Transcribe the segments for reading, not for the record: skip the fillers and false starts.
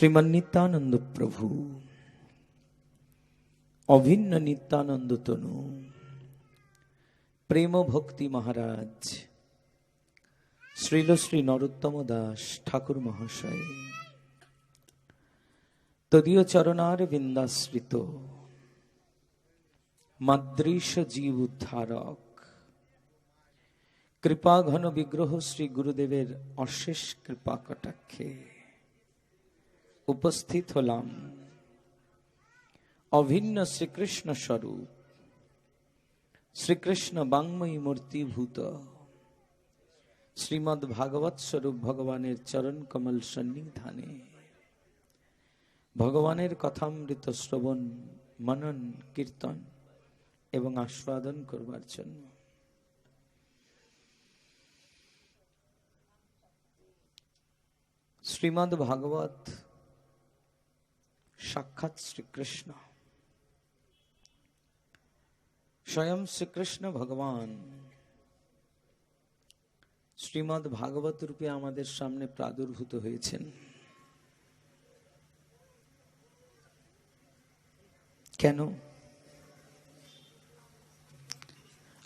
শ্রীমান নিত্যানন্দ প্রভু অভিন্ন নিত্যানন্দ তনু প্রেম ভক্তি মহারাজ শ্রীল শ্রী নরোত্তম দাস ঠাকুর মহাশয় তদীয় চরণার বিন্দাশ্রিত মাদৃশ জীব উদ্ধারক কৃপা ঘন বিগ্রহ শ্রী গুরুদেবের অশেষ কৃপা কটাক্ষে উপস্থিত হলাম অভিন্ন শ্রীকৃষ্ণ স্বরূপ শ্রীকৃষ্ণ বাংময়ী মূর্তিভূত শ্রীমদ্ ভাগবত স্বরূপ ভগবানের চরণ কমল সন্নিধানে ভগবানের কথামৃত শ্রবণ মনন কীর্তন এবং আস্বাদন করবার জন্য। শ্রীমদ্ ভাগবত সাক্ষাৎ শ্রীকৃষ্ণ, স্বয়ং শ্রীকৃষ্ণ ভগবান শ্রীমদ্ ভাগবত রূপে আমাদের সামনে প্রাদুর্ভূত হয়েছেন। কেন?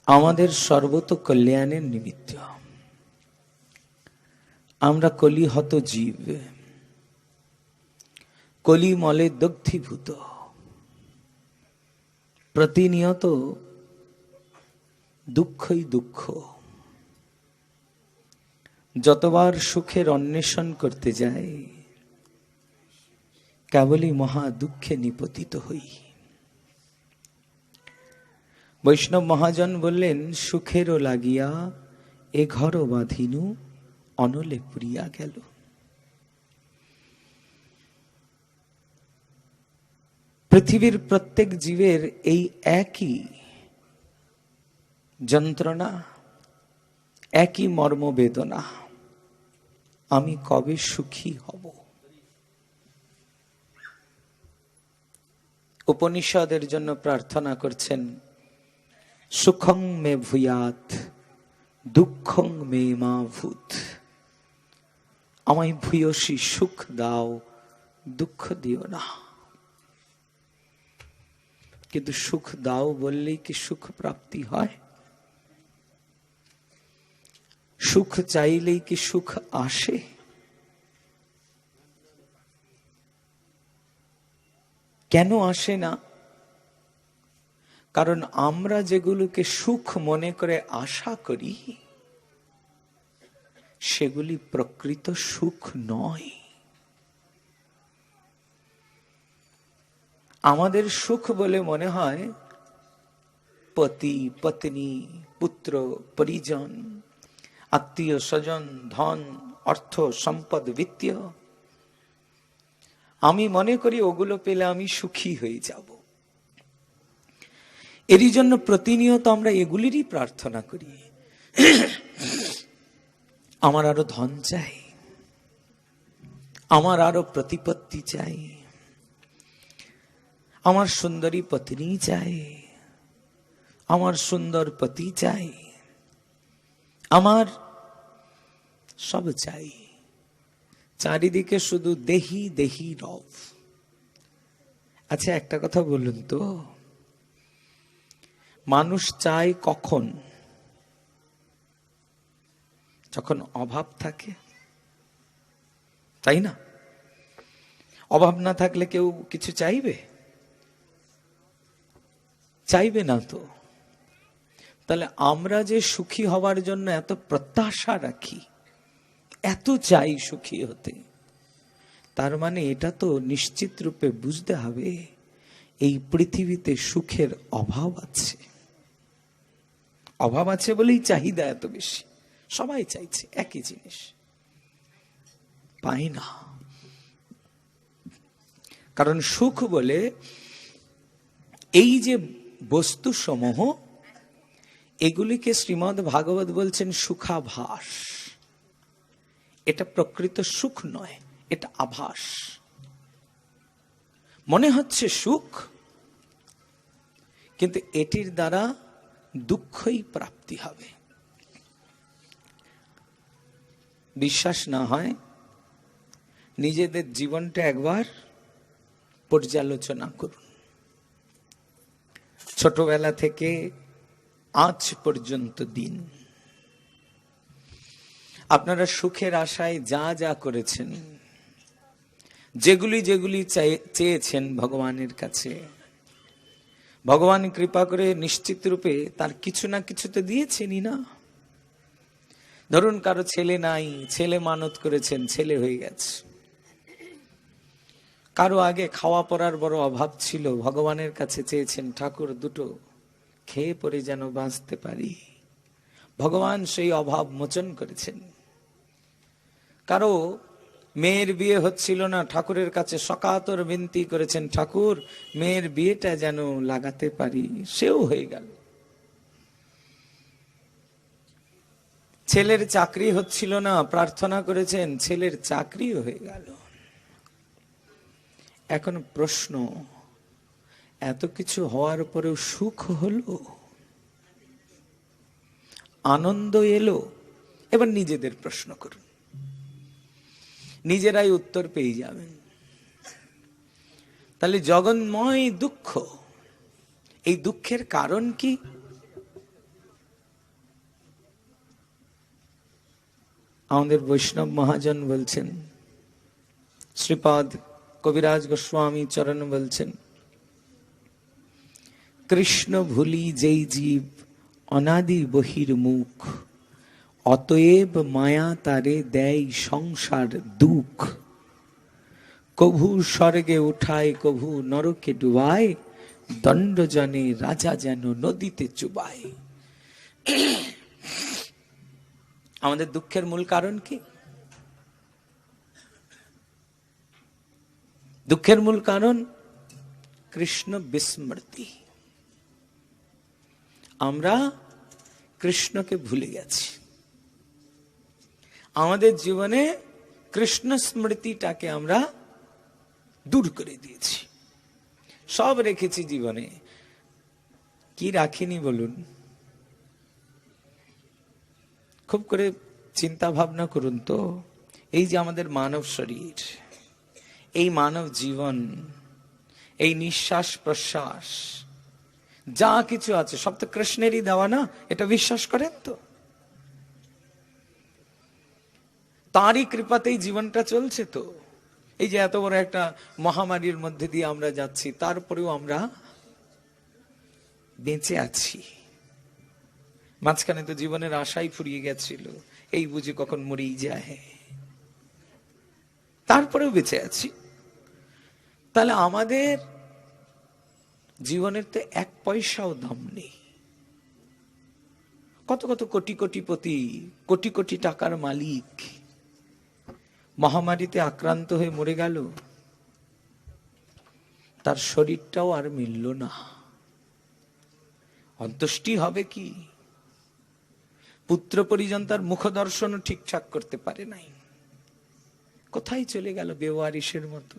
আমাদের সর্বত কল্যাণের নিমিত্ত। আমরা কলিহত জীব, কলিমলে দগ্ধীভূত, প্রতিনিয়ত দুঃখই দুঃখ। যতবার সুখের অন্বেষণ করতে যাই কেবলই মহা দুঃখে নিপতিত হই। বৈষ্ণব মহাজন বললেন, সুখেরও লাগিয়া এ ঘর বাঁধিনু অনলে পুরিয়া গেল। পৃথিবীর প্রত্যেক জীবের এই একই যন্ত্রণা, একই মর্মবেদনা, আমি কবে সুখী হব। উপনিষদের জন্য প্রার্থনা করছেন, সুখং মে ভূয়াত দুঃখং মে মা ভূত। আমায় ভূয়সী সুখ দাও, দুঃখ দিও না। কিন্তু সুখ দাও বললেই কি সুখ প্রাপ্তি হয়? সুখ চাইলেই কি সুখ আসে? কেন আসে না? কারণ আমরা যেগুলোকে সুখ মনে করে আশা করি সেগুলি প্রকৃত সুখ নয়। আমাদের সুখ বলে মনে হয় পতি পত্নী পুত্র পরিজন আত্মীয় স্বজন ধন অর্থ সম্পদ বিত্তীয়। আমি মনে করি ওগুলো পেলে আমি সুখী হয়ে যাব। এরই জন্য প্রতিনিয়ত আমরা এগুলিরই প্রার্থনা করি। আমার আরো ধন চাই, আমার আরো প্রতিপত্তি চাই, আমার সুন্দরী পত্নী চাই, আমার সুন্দর পতি চাই, আমার সব চাই। চারিদিকে শুধু দেহি দেহি রব। আচ্ছা, একটা কথা বলুন তো, মানুষ চায় কখন? যখন অভাব থাকে, তাই না? অভাব না থাকলে কেউ কিছু চাইবে? চাইবে না তো। তাহলে আমরা যে সুখী হওয়ার জন্য এত প্রত্যাশা রাখি, এত চাই সুখী হতে, তার মানে এটা তো নিশ্চিত রূপে বুঝতে হবে এই পৃথিবীতে সুখের অভাব আছে। অভাব আছে বলেই চাহিদা এত বেশি। সবাই চাইছে একই জিনিস, পায় না। কারণ সুখ বলে এই যে বস্তু সমূহ, এগুলিকে শ্রীমদ্ ভাগবত বলছেন সুখাভাস। এটা প্রকৃত সুখ নয়, এটা আভাস। মনে হচ্ছে সুখ, কিন্তু এটির দ্বারা দুঃখই প্রাপ্তি হবে। বিশ্বাস না হয় নিজেদের জীবনটা একবার পর্যালোচনা করুন। ছোটবেলা থেকে আজ পর্যন্ত দিন আপনারা সুখের আশায় যা যা করেছেন, যেগুলি যেগুলি চেয়েছেন ভগবানের কাছে, ভগবান কৃপা করে নিশ্চিত রূপে তার কিছু না কিছু তো দিয়েছেনই না। ধরুন কারো ছেলে নাই, ছেলে মানত করেছেন, ছেলে হয়ে গেছে। কারো আগে খাওয়া পড়ার বড় অভাব ছিল, ভগবানের কাছে চেয়েছেন ঠাকুর দুটো খেয়ে পরে যেন বাঁচতে পারি, ভগবান সেই অভাব মোচন করেছেন। কারো মেয়ের বিয়ে হচ্ছিল না, ঠাকুরের কাছে সকাতর বিনতি করেছেন, ঠাকুর মেয়ের বিয়েটা যেন লাগাতে পারি, সেও হয়ে গেল। ছেলের চাকরি হচ্ছিল না, প্রার্থনা করেছেন, ছেলের চাকরিও হয়ে গেল। এখন প্রশ্ন, এত কিছু হওয়ার পরেও সুখ হলো, আনন্দ এলো? এবার নিজেদের প্রশ্ন করুন, নিজেরাই উত্তর পেয়ে যাবেন। তাহলে জগন্ময় দুঃখ, এই দুঃখের কারণ কি? আমাদের বৈষ্ণব মহাজন বলছেন, শ্রীপাদ কবিরাজ গোস্বামী চরণ বলছেন, কৃষ্ণ ভুলি যেই জীব অনাদি বহির্মুখ, অতএব মায়া তারে দেয় সংসার দুঃখ। কভু স্বর্গে উঠায়, কভু নরকে ডুবায়, দণ্ড জনে রাজা যেন নদীতে চুবায়। আমাদের দুঃখের মূল কারণ কি? দুঃখের মূল কারণ কৃষ্ণ বিস্মৃতি। আমরা কৃষ্ণকে ভুলে গেছি। আমাদের জীবনে কৃষ্ণ স্মৃতিটাকে আমরা দূর করে দিয়েছি। সব রেখেছি জীবনে, কি রাখিনি বলুন? খুব করে চিন্তা ভাবনা করুন তো, এই যে আমাদের মানব শরীর, এই মানব জীবন, এই নিঃশ্বাস প্রশ্বাস, যা কিছু আছে সব তো কৃষ্ণেরই দেওয়া না, এটা বিশ্বাস করেন তো? তারই কৃপাতেই জীবনটা চলছে তো। এই যে এত বড় একটা মহামারীর মধ্যে দিয়ে আমরা যাচ্ছি, তারপরেও আমরা বেঁচে আছি। মাঝখানে তো জীবনের আশাই ফুরিয়ে গেছিল, এই বুঝে কখন মরেই যায়, তারপরেও বেঁচে আছি। তাহলে আমাদের জীবনের তো এক পয়সাও দাম নেই। কত কত কোটি কোটিপতি, কোটি কোটি টাকার মালিক মহামারীতে আক্রান্ত হয়ে মরে গেল, তার শরীরটাও আর মিলল না। অন্ত্যেষ্টি হবে কি? পুত্র পরিজন তার মুখ দর্শনও ঠিকঠাক করতে পারে নাই, কোথায় চলে গেল বেওয়ারিশের মতো।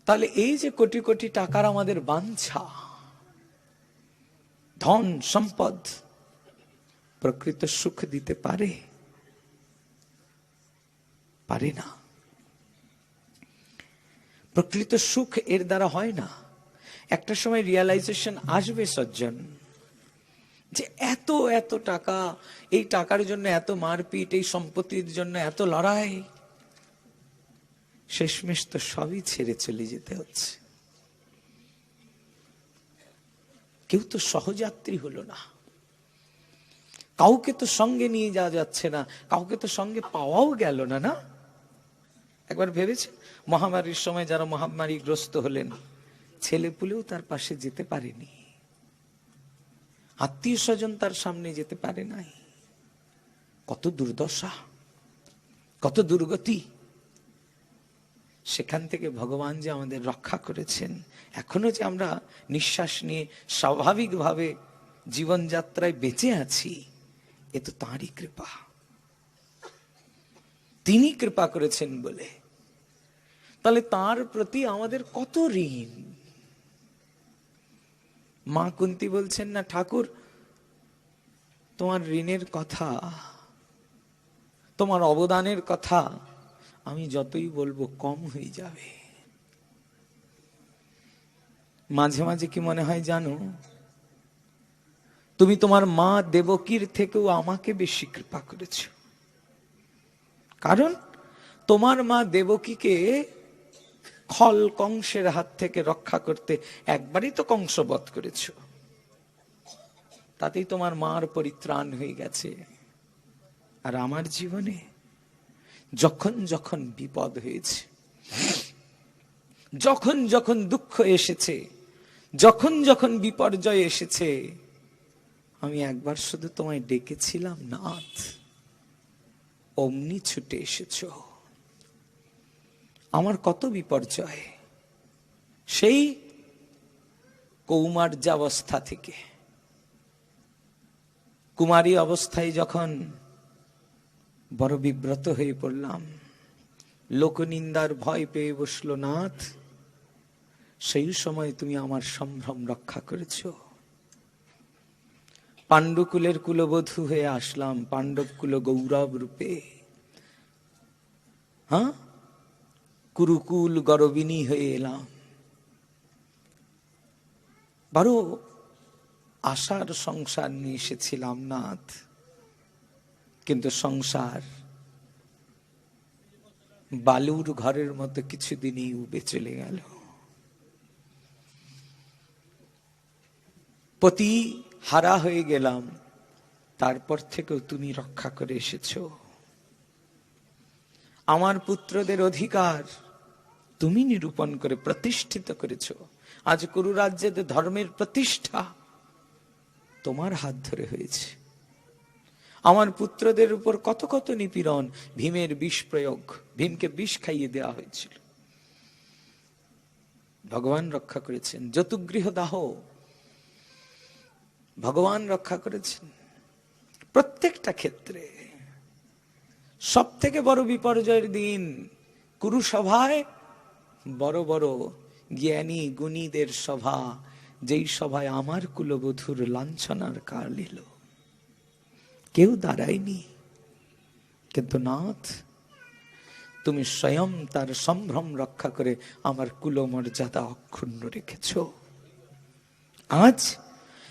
তাহলে এই যে কোটি কোটি টাকার আমাদের বাঞ্ছা, ধন সম্পদ প্রকৃত সুখ দিতে পারে? পারে না। প্রকৃত সুখ এর দ্বারা হয় না। একটা সময় রিয়ালাইজেশন আসবে সজ্জন, যে এত এত টাকা, এই টাকার জন্য এত মারপিট, এই সম্পত্তির জন্য এত লড়াই, শেষমেশ তো সবই ছেড়ে চলে যেতে হচ্ছে। কেউ তো সহযাত্রী হলো না, কাউকে তো সঙ্গে নিয়ে যাওয়া যাচ্ছে না, কাউকে তো সঙ্গে পাওয়াও গেল না। না, একবার ভেবেছে মহামারীর সময় যারা মহামারীগ্রস্ত হলেন, ছেলে পুলেও তার পাশে যেতে পারেনি, আত্মীয় স্বজন তার সামনে যেতে পারে নাই। কত দুর্দশা, কত দুর্গতি। সেখান থেকে ভগবান যে আমাদের রক্ষা করেছেন, এখনো যে আমরা নিঃশ্বাস নিয়ে স্বাভাবিকভাবে জীবনযাত্রায় বেঁচে আছি, এ তো তাঁরই কৃপা। তিনি কৃপা করেছেন বলে। তাহলে তার প্রতি আমাদের কত ঋণ। মা কুন্তী বলছেন না, ঠাকুর তোমার ঋণের কথা, তোমার অবদানের কথা আমি যতই বলবো কম হয়ে যাবে। মাঝে মাঝে কি মনে হয় জানো, তুমি তোমার মা দেবকীর থেকেও আমাকে বেশি কৃপা করেছ। কারণ তোমার মা দেবকীকে খল কংসের হাত থেকে রক্ষা করতে একবারই তো কংস বধ করেছ, তাতেই তোমার মার পরিত্রাণ হয়ে গেছে। আর আমার জীবনে যখন যখন বিপদ হয়েছে, যখন যখন দুঃখ এসেছে, যখন যখন বিপর্যয় এসেছে, আমি একবার শুধু তোমায় ডেকেছিলাম, নাথ, অমনি ছুটে এসেছ। আমার কত বিপর্যয়, সেই কৌমার্যাবস্থা থেকে কুমারী অবস্থায় যখন বড় বিব্রত হয়ে পড়লাম, লোকনিন্দার ভয় পেয়ে বসলো নাথ, সেই সময় তুমি আমার সম্ভ্রম রক্ষা করেছ। পাণ্ডুকুলের কুলবধূ হয়ে আসলাম, পাণ্ডব কুল গৌরব রূপে। হ্যাঁ, কুরুকুল গরবিনী হয়ে এলাম। বড় আশার সংসার নিয়ে এসেছিলাম নাথ, কিন্তু সংসার বালুর ঘরের মতো কিছুদিনই উবে চলে গেল। পতি হারা হয়ে গেলাম, তারপর থেকেও তুমি রক্ষা করে এসেছো। আমার পুত্রদের অধিকার তুমি নিরূপণ করে প্রতিষ্ঠিত করেছো। আজ কুরু রাজ্যে ধর্মের প্রতিষ্ঠা তোমার হাত ধরে হয়েছে। আমার পুত্রদের উপর কত কত নিপীড়ন, ভীমের বিষ প্রয়োগ, ভীমকে বিষ খাইয়ে দেওয়া হয়েছিল, ভগবান রক্ষা করেছেন। যতুগৃহ দাহ, ভগবান রক্ষা করেছেন। প্রত্যেকটা ক্ষেত্রে সব থেকে বড় বিপর্যয়ের দিন কুরুসভায়, বড় বড় জ্ঞানী গুণীদের সভা, যেই সভায় আমার কুলবধূর লাঞ্ছনার কাল এলো, কেউ দাঁড়ায়নি। কিন্তু নাথ, তুমি স্বয়ং তার সম্ভ্রম রক্ষা করে আমার কুলমর্যাদা অক্ষুণ্ণ রেখেছ। আজ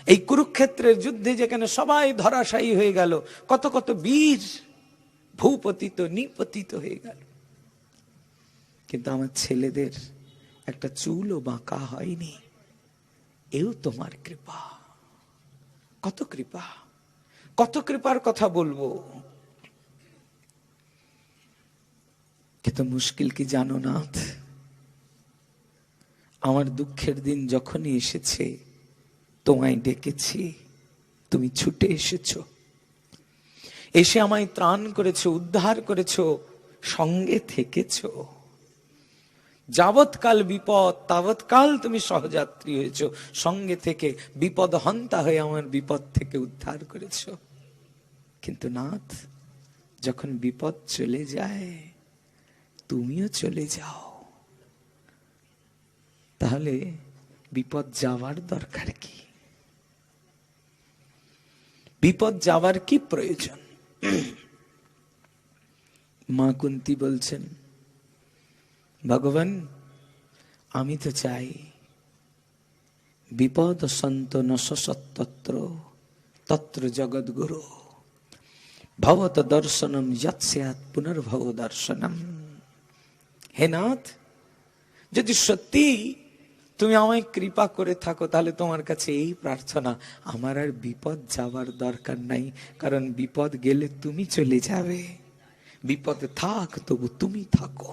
এই কুরুক্ষেত্রের যুদ্ধে যেখানে সবাই ধরাশায়ী হয়ে গেল, কত কত বীর ভূপতিত নিপতিত হয়ে গেল, কিন্তু আমার ছেলেদের একটা চুলও বাঁকা হয়নি। এও তোমার কৃপা। কত কৃপা, কত কৃপার কথা বলবো। কিন্তু মুশকিল কি জানো নাথ, আমার দুঃখের দিন যখনই এসেছে, তোমায় ডেকেছি, তুমি ছুটে এসেছো, এসে আমায় ত্রাণ করেছো, উদ্ধার করেছো, সঙ্গে থেকেছো। যাবৎকাল বিপদ তাবৎকাল তুমি সহযাত্রী হয়েছো, সঙ্গে থেকে বিপদ হন্তা হয়ে আমার বিপদ থেকে উদ্ধার করেছো। কিন্তু নাথ, যখন বিপদ চলে যায়, তুমিও চলে যাও। তাহলে বিপদ যাওয়ার দরকার কি? বিপদ যাওয়ার কি প্রয়োজন? মা কুন্তী বলছেন, ভগবান, আমি তো চাই বিপদ সন্ত নশতত্র তত্র জগদ্গুরু ভবত দর্শনম যৎস্যাৎ পুনর্ভব দর্শনম। হে নাথ, যদি সত্যি তুমি আমায় কৃপা করে থাকো, তাহলে তোমার কাছে এই প্রার্থনা, আমার আর বিপদ যাওয়ার দরকার নাই, কারণ বিপদ গেলে তুমি চলে যাবে। বিপদে থাক, তবু তুমি থাকো।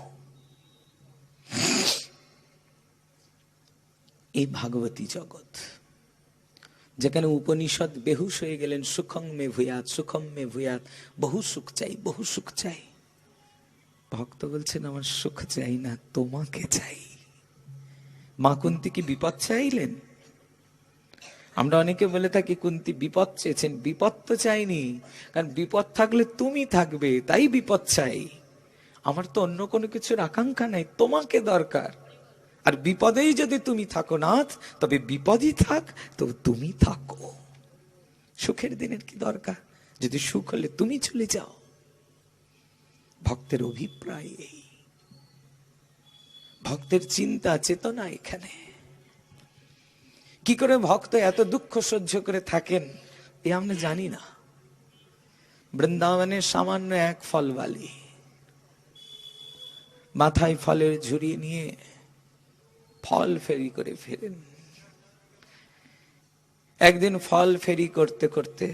এই ভাগবতী জগৎ, যেখানে উপনিষদ বেহুশ হয়ে গেলেন, সুখং মে ভূয়াৎ, সুখং মে ভূয়াৎ, বহু সুখ চাই, বহু সুখ চাই। ভক্ত বলছেন, আমার সুখ চাই না, তোমাকে চাই। মা কুন্তী কি বিপদ চাইলেন? আমরা অনেকে বলে থাকি কুন্তী বিপদ চেয়েছেন। বিপদ তো চাইনি, কারণ বিপদ থাকলে তুমি থাকবে, তাই বিপদ চাই। আমার তো অন্য কোনো কিছুর আকাঙ্ক্ষা নাই, তোমাকে দরকার। আর বিপদেই যদি তুমি থাকো নাথ, তবে বিপদই থাক, তো তুমি থাকো। সুখের দিনের কি দরকার, যদি সুখ হলে তুমি চলে যাও। ভক্তের অভিপ্রায় এই। ভক্তের চিন্তা চেতনা এখানে। কি করে ভক্ত এত দুঃখ সহ্য করে থাকেন এ আমরা জানি না। বৃন্দাবনের সামান্য এক ফলবালি, মাথায় ফলের ঝুড়ি নিয়ে ফল ফেরি করে ফেরেন। একদিন ফল ফেরি করতে করতে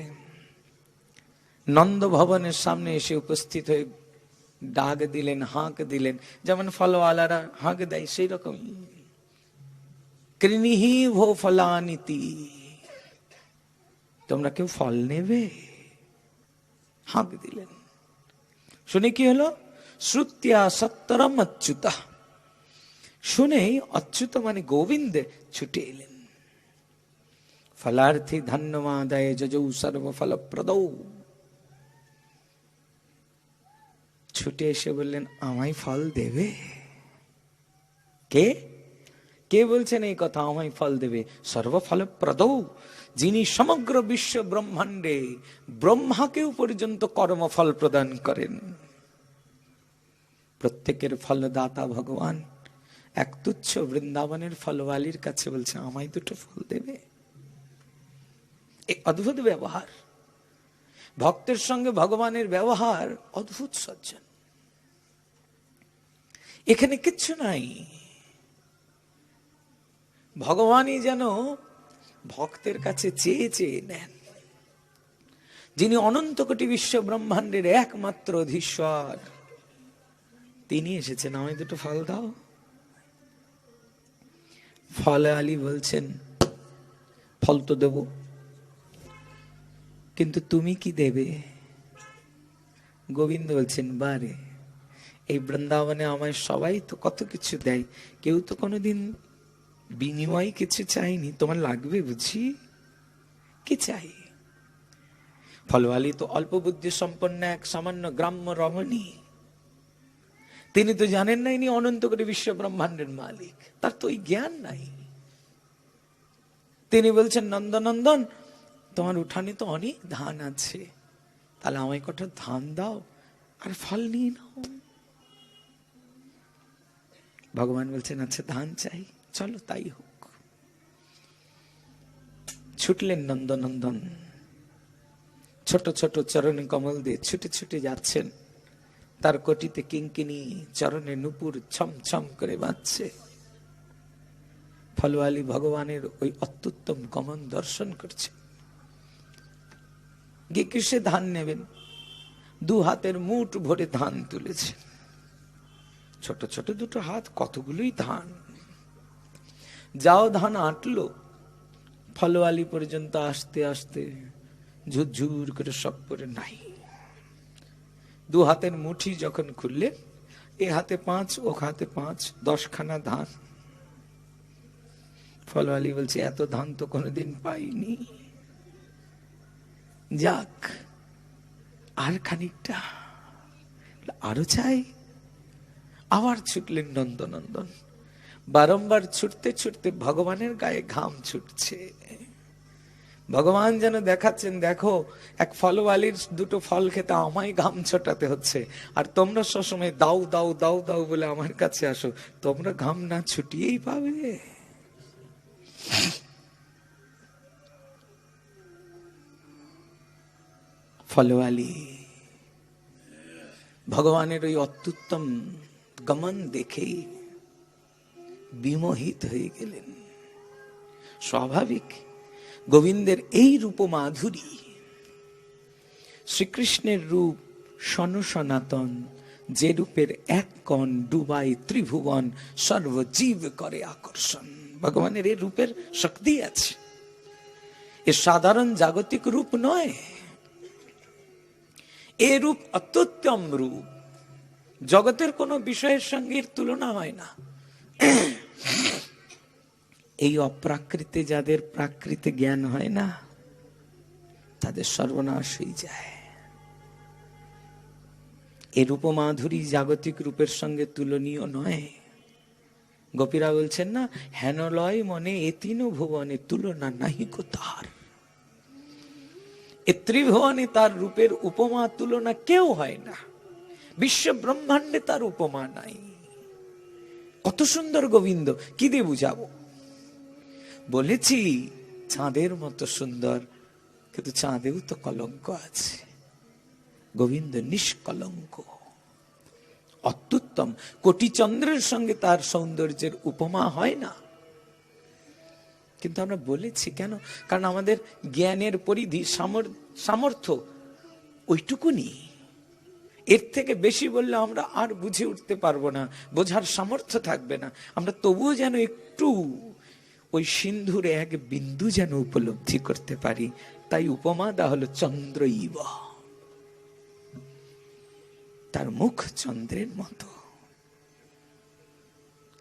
নন্দ ভবনের সামনে এসে উপস্থিত হয়ে ডাক দিলেন, হাঁক দিলেন, যেমন ফলওয়ালারা হাঁক দেয় সেই রকম, কৃণিহি ভো ফলানিতি, তোমরা কেউ ফল নেবে? হাঁক দিলেন। শুনে কি হলো? শ্রুত্যা সত্তরম অচ্যুতা, শুনেই অচ্যুত মানে গোবিন্দ ছুটে এলেন। ফলার্থী ধন্যবাদায় যজৌ সর্বফল প্রদৌ, ছুটে এসে বললেন আমায় ফল দেবে? কে কে বলছেন এই কথা? আমায় ফল দেবে? সর্বফল প্রদৌ, যিনি সমগ্র বিশ্ব ব্রহ্মাণ্ডে ব্রহ্মাকেও পর্যন্ত কর্মফল প্রদান করেন। প্রত্যেকের ফলদাতা ভগবান এক তুচ্ছ বৃন্দাবনের ফলওয়ালির কাছে বলছে আমায় দুটো ফল দেবে। এই অদ্ভুত ব্যবহার, ভক্তের সঙ্গে ভগবানের ব্যবহার অদ্ভুত সজ্জন। এখানে কিচ্ছু নাই, ভগবানই যেন ভক্তের কাছে চেয়ে চেয়ে নেন। যিনি অনন্ত কোটি বিশ্ব ব্রহ্মাণ্ডের একমাত্র অধীশ্বর, তিনি এসেছেন আমায় দুটো ফল দাও। ফলে আলী বলছেন ফল তো দেব, কিন্তু তুমি কি দেবে? গোবিন্দ বলছেন বারে, এই বৃন্দাবনে আমায় সবাই তো কত কিছু দেয়, কেউ তো কোনোদিন বিনিময় কিছু চাইনি, তোমার লাগবে বুঝি? কি চাই? ফলওয়ালি তো অল্প বুদ্ধি সম্পন্ন এক সামান্য গ্রাম্য রমণী, তিনি তো জানেন না ইনি অনন্ত করে বিশ্ব ব্রহ্মাণ্ডের মালিক, তার তো ওই জ্ঞান নাই। তিনি বলছেন নন্দনন্দন, তোমার উঠানে তো অনেক ধান আছে, তাহলে আমায় কটা ধান দাও আর ফল নিয়ে নাও। ভগবান বলছেন আচ্ছা ধান চাই, চলো তাই হোক। ছুটলেন নন্দনন্দন, ছোট ছোট চরণে কমল দিয়ে ছুটে ছুটে যাচ্ছেন। তার কোটিতে কিঙ্কিনি, চরণে নুপুর ছম ছম করে বাজছে। ফলওয়ালি ভগবানের ওই অত্যুত্তম গমন দর্শন করছে। গিয়ে কিসে ধান নেবেন? দু হাতের মুঠ ভরে ধান তুলেছে, ছোট ছোট দুটো হাত, কতগুলোই ধান। যাও ধান আটলো, ফলওয়ালি পর্যন্ত আসতে আসতে ঝুরঝুর করে সব পরে নাই। দু হাতের মুঠি যখন খুললে, এ হাতে 5 ও হাতে 5, 10 খানা ধান। ফলওয়ালি বলছে এত ধান তো কোনোদিন পাইনি, যাক আর খানিকটা, আরো চাই। আবার ছুটলেন নন্দনন্দন। বারংবার ছুটতে ছুটতে ভগবানের গায়ে ঘাম ছুটছে। ভগবান যেন দেখাচ্ছেন দেখো, এক ফলওয়ালির দুটো ফল খেতে আমায় ঘাম ছোটাতে হচ্ছে, আর তোমরা সবসময় দাও দাও দাও দাও বলে আমার কাছে আসো, তোমরা ঘাম না ছুটিয়েই পাবে। ফলওয়ালি ভগবানের ওই অত্যুত্তম গমন দেখেই বিমোহিত হয়ে গেলেন। স্বাভাবিক, গোবিন্দের এই রূপ মাধুরী, শ্রীকৃষ্ণের রূপ সনাতন, যে রূপের এক কণ ডুবাই ত্রিভুবন, সর্বজীব করে আকর্ষণ। ভগবানের এই রূপের শক্তি আছে, এ সাধারণ জাগতিক রূপ নয়, এ রূপ অত্যুত্তম রূপ, জগতের কোন বিষয়ের সঙ্গে তুলনা হয় না। এই অপ্রাকৃতে যাদের প্রাকৃতে জ্ঞান হয় না, তাদের সর্বনাশ হয়ে যায়। এ রূপমাধুরী জাগতিক রূপের সঙ্গে তুলনীয় নয়। গোপীরা বলছেন না, হেনলয় মনে এ তিন ভুবনে তুলনা নাহি কো তার। এ ত্রিভুবনে তার রূপের উপমা তুলনা কেউ হয় না, বিশ্ব ব্রহ্মাণ্ডে তার উপমা নাই। কত সুন্দর গোবিন্দ, কি দিয়ে বুঝাবো? বলেছি চাঁদের মতো সুন্দর, কিন্তু চাঁদেও তো কলঙ্ক আছে। গোবিন্দ নিষ্কলঙ্ক, অত্যুত্তম। কোটি চন্দ্রের সঙ্গে তার সৌন্দর্যের উপমা হয় না। কিন্তু আমরা বলেছি কেন? কারণ আমাদের জ্ঞানের পরিধি, সামর্থ্য ওইটুকুনি। এর থেকে বেশি বললে আমরা আর বুঝে উঠতে পারবো না, বোঝার সামর্থ্য থাকবে না। আমরা তবুও যেন একটু ওই সিন্ধুরে এক বিন্দু যেন উপলব্ধি করতে পারি। তাই উপমা দেওয়া হলো চন্দ্রইব, তার মুখ চন্দ্রের মতো।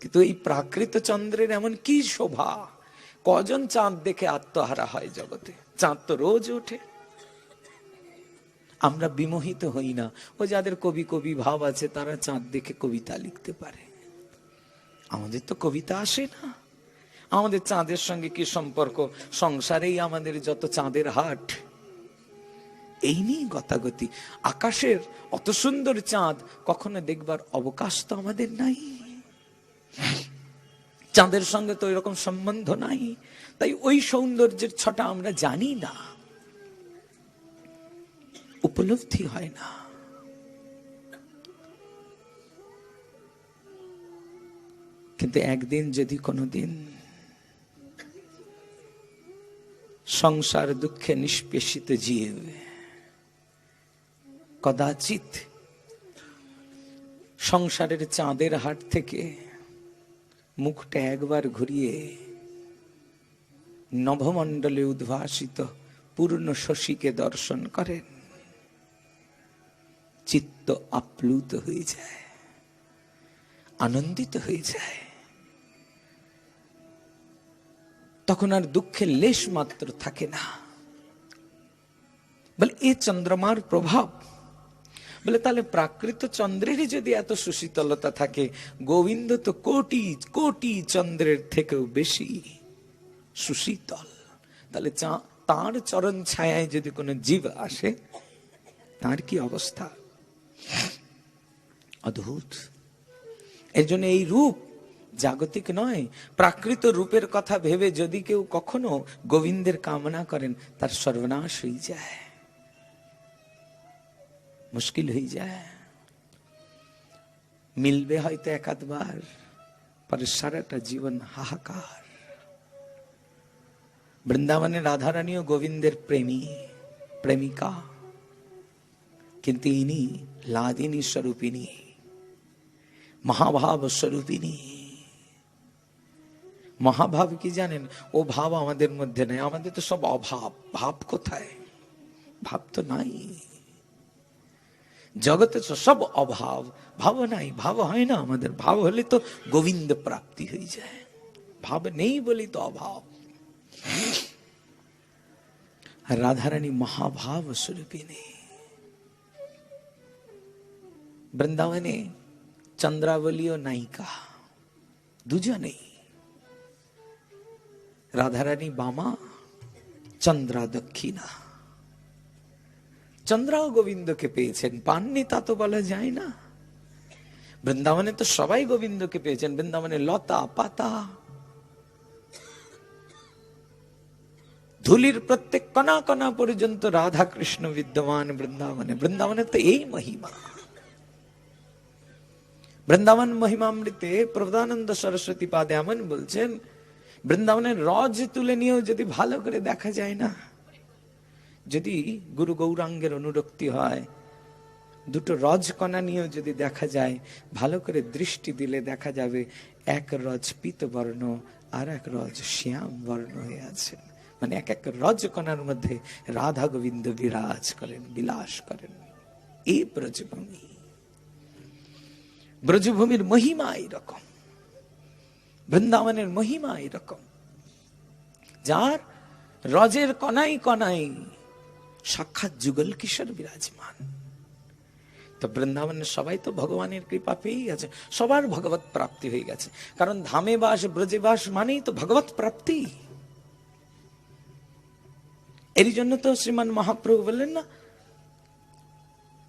কিন্তু এই প্রাকৃত চন্দ্রের এমন কি শোভা! কজন চাঁদ দেখে আত্মহারা হয় জগতে? চাঁদ তো রোজ ওঠে। আমরা বিমোহিত হই না। ও যাদের কবি কবি ভাব আছে তারা চাঁদ দেখে কবিতা লিখতে পারে। আমাদের তো কবিতা আসে না। আমাদের চাঁদের সঙ্গে কি সম্পর্ক? সংসারেই আমাদের যত চাঁদের হাট, এই নিয়ে গতাগতি। আকাশের অত সুন্দর চাঁদ কখনো দেখবার অবকাশ তো আমাদের নাই। চাঁদের সঙ্গে তো এরকম সম্বন্ধ নাই। তাই ওই সৌন্দর্যের ছটা আমরা জানি না, উপলব্ধি হয় না। কিন্তু একদিন যদি কোনোদিন সংসার দুঃখে নিষ্পেষিত জীব কদাচিৎ সংসারের চাঁদের হাট থেকে মুখটা একবার ঘুরিয়ে নভমণ্ডলে উদ্ভাসিত পূর্ণ শশীকে দর্শন করেন, চিত্ত আপ্লুত হয়ে যায়, আনন্দিত হয়ে যায়। তখন আর দুঃখের লেশ মাত্র থাকে না। বলে এ চন্দ্রমার প্রভাব। বলে তাহলে প্রাকৃত চন্দ্রেরই যদি এত সুশীতলতা থাকে, গোবিন্দ তো কোটি কোটি চন্দ্রের থেকেও বেশি সুশীতল। তাহলে তার চরণ ছায়ায় যদি কোনো জীব আসে, তার কি অবস্থা! অদ্ভুত। এর জন্য এই রূপ জাগতিক নয়, প্রাকৃত রূপের কথা ভেবে যদি কেউ কখনো গোবিন্দের কামনা করেন, তার সর্বনাশ হয়ে যায়, মুশকিল হয়ে যায়। মিলবে হয়তো এক আধবার, পরে সারাটা জীবন হাহাকার। বৃন্দাবনে রাধারানীও গোবিন্দের প্রেমিকা, কিন্তু ইনি লাদিনী স্বরূপিনী, মহাভাব স্বরূপিনী। মহাভাব কি জানেন? ও ভাব আমাদের মধ্যে নেই। আমাদের তো সব অভাব। ভাব কোথায়? ভাব তো নাই জগতে, তো সব অভাব। ভাব নাই, ভাব হয় না আমাদের। ভাব হলে তো গোবিন্দ প্রাপ্তি হয়ে যায়। ভাব নেই বলি তো অভাব। রাধারানী মহাভাব স্বরূপিনী। বৃন্দাবনে চন্দ্রাবলী ও নায়িকা দুজনেই, রাধারানী বামা, চন্দ্রা দক্ষিণা। চন্দ্রাও গোবিন্দকে পেয়েছেন, পাননি তা তো বলা যায় না। বৃন্দাবনে তো সবাই গোবিন্দকে পেয়েছেন। বৃন্দাবনে লতা পাতা, ধুলির প্রত্যেক কণা কণা পর্যন্ত রাধা কৃষ্ণ বিদ্যমান বৃন্দাবনে। বৃন্দাবনে তো এই মহিমা। বৃন্দাবন মহিমামৃতে প্রভুদানন্দ সরস্বতী পাদে এমন বলছেন, বৃন্দাবনের রজ তুলে নিয়েও যদি ভালো করে দেখা যায় না, যদি গুরু গৌরাঙ্গের অনুরক্তি হয়, দুটো রজ কণা নিয়েও যদি দেখা যায়, ভালো করে দৃষ্টি দিলে দেখা যাবে এক রজ পীত বর্ণ আর এক রজ শ্যাম বর্ণ হয়ে আছে। মানে এক এক রজ কণার মধ্যে রাধা গোবিন্দ বিরাজ করেন, বিলাস করেন। এই ব্রজভূমি, ব্রজভূমির মহিমা এরকম, বৃন্দাবনের মহিমা এরকম, যার রজের কণাই কণাই সাক্ষাৎ যুগল কিশোর বিরাজমান। তো বৃন্দাবনের সবাই তো ভগবানের কৃপা পেয়ে গেছে, সবার ভগবত প্রাপ্তি হয়ে গেছে। কারণ ধামে বাস ব্রজে বাস মানেই তো ভগবত প্রাপ্তি। এর জন্য তো শ্রীমান মহাপ্রভু বললেন না,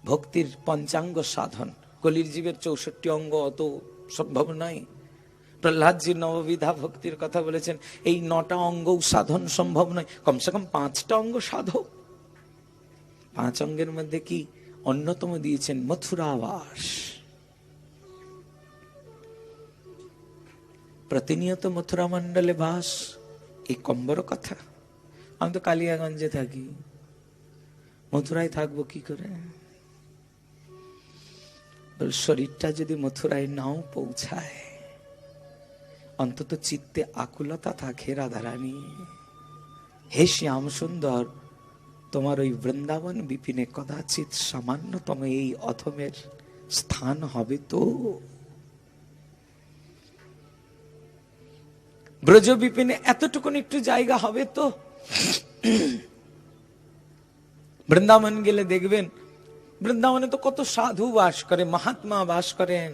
ভক্তির পঞ্চাঙ্গ সাধন। কলির জীবের 64 অঙ্গ অত সম্ভব নয়। প্রহ্লাদজি নববিধা ভক্তির কথা বলেছেন, এই 9টা অঙ্গ সাধন সম্ভব নয়, কমসে কম 5টা অঙ্গ সাধো। 5 অঙ্গের মধ্যে কি অন্যতম দিয়েছেন মথুরাবাস। প্রতিনিয়ত মথুরা মন্ডলে বাস, এই কম বড় কথা? আমি তো কালিয়াগঞ্জে থাকি, মথুরায় থাকবো কি করে? শরীরটা যদি মথুরায় নাও পৌঁছায়, অন্তত চিত্তে আকুলতা থাকে রাধারানী। হে শ্যাম সুন্দর, তোমার ওই বৃন্দাবন বিপিনে কদাচিৎ সামান্যতম এই অথমের স্থান হবে তো? ব্রজ বিপিনে এতটুকুন একটু জায়গা হবে তো? বৃন্দাবন গেলে দেখবেন, বৃন্দাবনে তো কত সাধু বাস করে, মহাত্মা বাস করেন।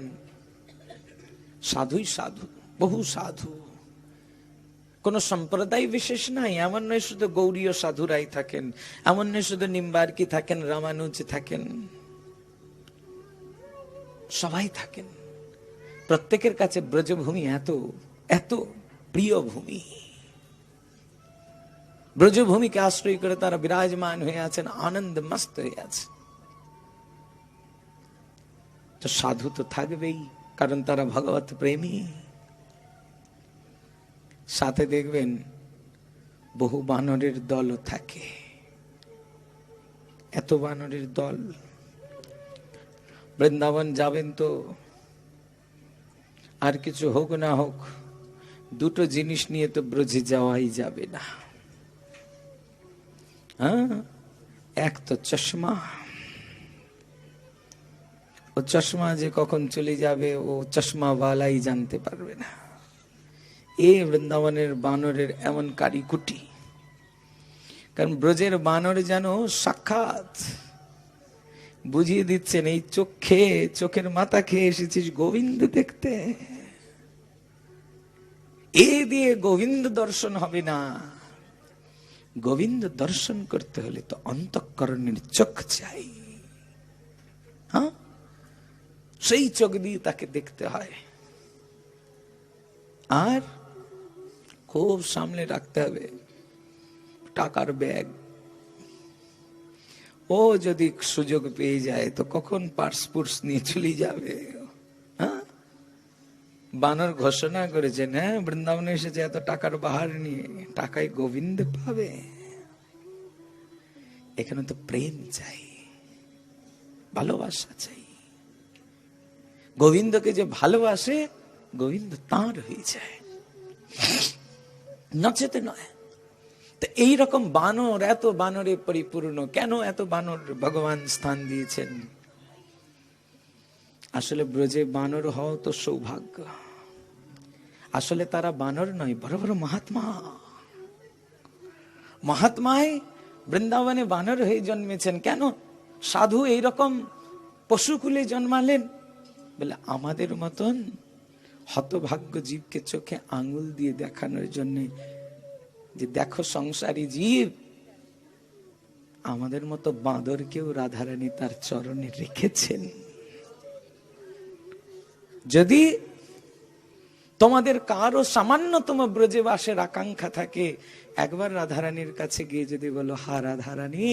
সাধুই সাধু, বহু সাধু, কোন সম্প্রদায় বিশেষ নাই। এমন নয় শুধু গৌড়ীয় সাধুরাই থাকেন, এমন নয় শুধু নিম্বার্কি থাকেন, রামানুজ থাকেন, সবাই থাকেন। প্রত্যেকের কাছে ব্রজভূমি এত এত প্রিয় ভূমি। ব্রজভূমিকে আশ্রয় করে তারা বিরাজমান হয়ে আছেন, আনন্দ মস্ত হয়ে আছে। তো সাধু তো থাকবেই, কারণ তারা ভগবত প্রেমী। সাথে দেখবেন বহু বানরের দলও থাকে। এত বানরের দল, বৃন্দাবন যাবেন তো আর কিছু হোক না হোক, দুটো জিনিস নিয়ে তো ব্রজে যাওয়াই যাবে না। হ্যাঁ, এক তো চশমা। ও চশমা যে কখন চলে যাবে ও চশমাওয়ালাই জানতে পারবে না। এই বৃন্দাবনের বানরের এমন কারিকুটি, কারণ ব্রজের বানর যেন সাক্ষাৎ বুঝিয়ে দিচ্ছেন, এই চোখের মাথা খেয়ে এসেছিস গোবিন্দ দেখতে, এ দিয়ে গোবিন্দ দর্শন হবে না। গোবিন্দ দর্শন করতে হলে তো অন্তঃকরণের চোখ চাই। হ্যাঁ, সেই চোখ দিয়ে তাকে দেখতে হয়। আর খুব সামনে রাখতে হবে টাকার ব্যাগ। ও যদি সুযোগ পেয়ে যায় তো কখন পার্স নিয়ে চলে যাবে। হ্যাঁ, বানর ঘোষণা করেছেন, হ্যাঁ বৃন্দাবনে এসেছে এত টাকার বাহার নিয়ে, টাকায় গোবিন্দ পাবে। এখানে তো প্রেম চাই, ভালোবাসা চাই। গোবিন্দকে যে ভালোবাসে, গোবিন্দ তাঁর হয়ে যায়, নচেতে নয়। তো এইরকম বানর, এত বানরে পরিপূর্ণ। কেন এত বানর ভগবান স্থান দিয়েছেন? আসলে ব্রজে বানর হওয়া তো সৌভাগ্য। আসলে তারা বানর নয়, বড় বড় মহাত্মা। মহাত্মায় বৃন্দাবনে বানর হয়ে জন্মেছেন। কেন সাধু এইরকম পশুকুলে জন্মালেন? বলে আমাদের মতন হতভাগ্য জীবকে চোখে আঙুল দিয়ে দেখানোর জন্য, যে দেখো সংসারী জীব, আমাদের মতো বাঁদরকেও রাধারানী তার চরণে রেখেছেন। যদি তোমাদের কারো সামান্যতম ব্রজে বাসের আকাঙ্ক্ষা থাকে, একবার রাধারানীর কাছে গিয়ে যদি বলো, হা রাধারানী,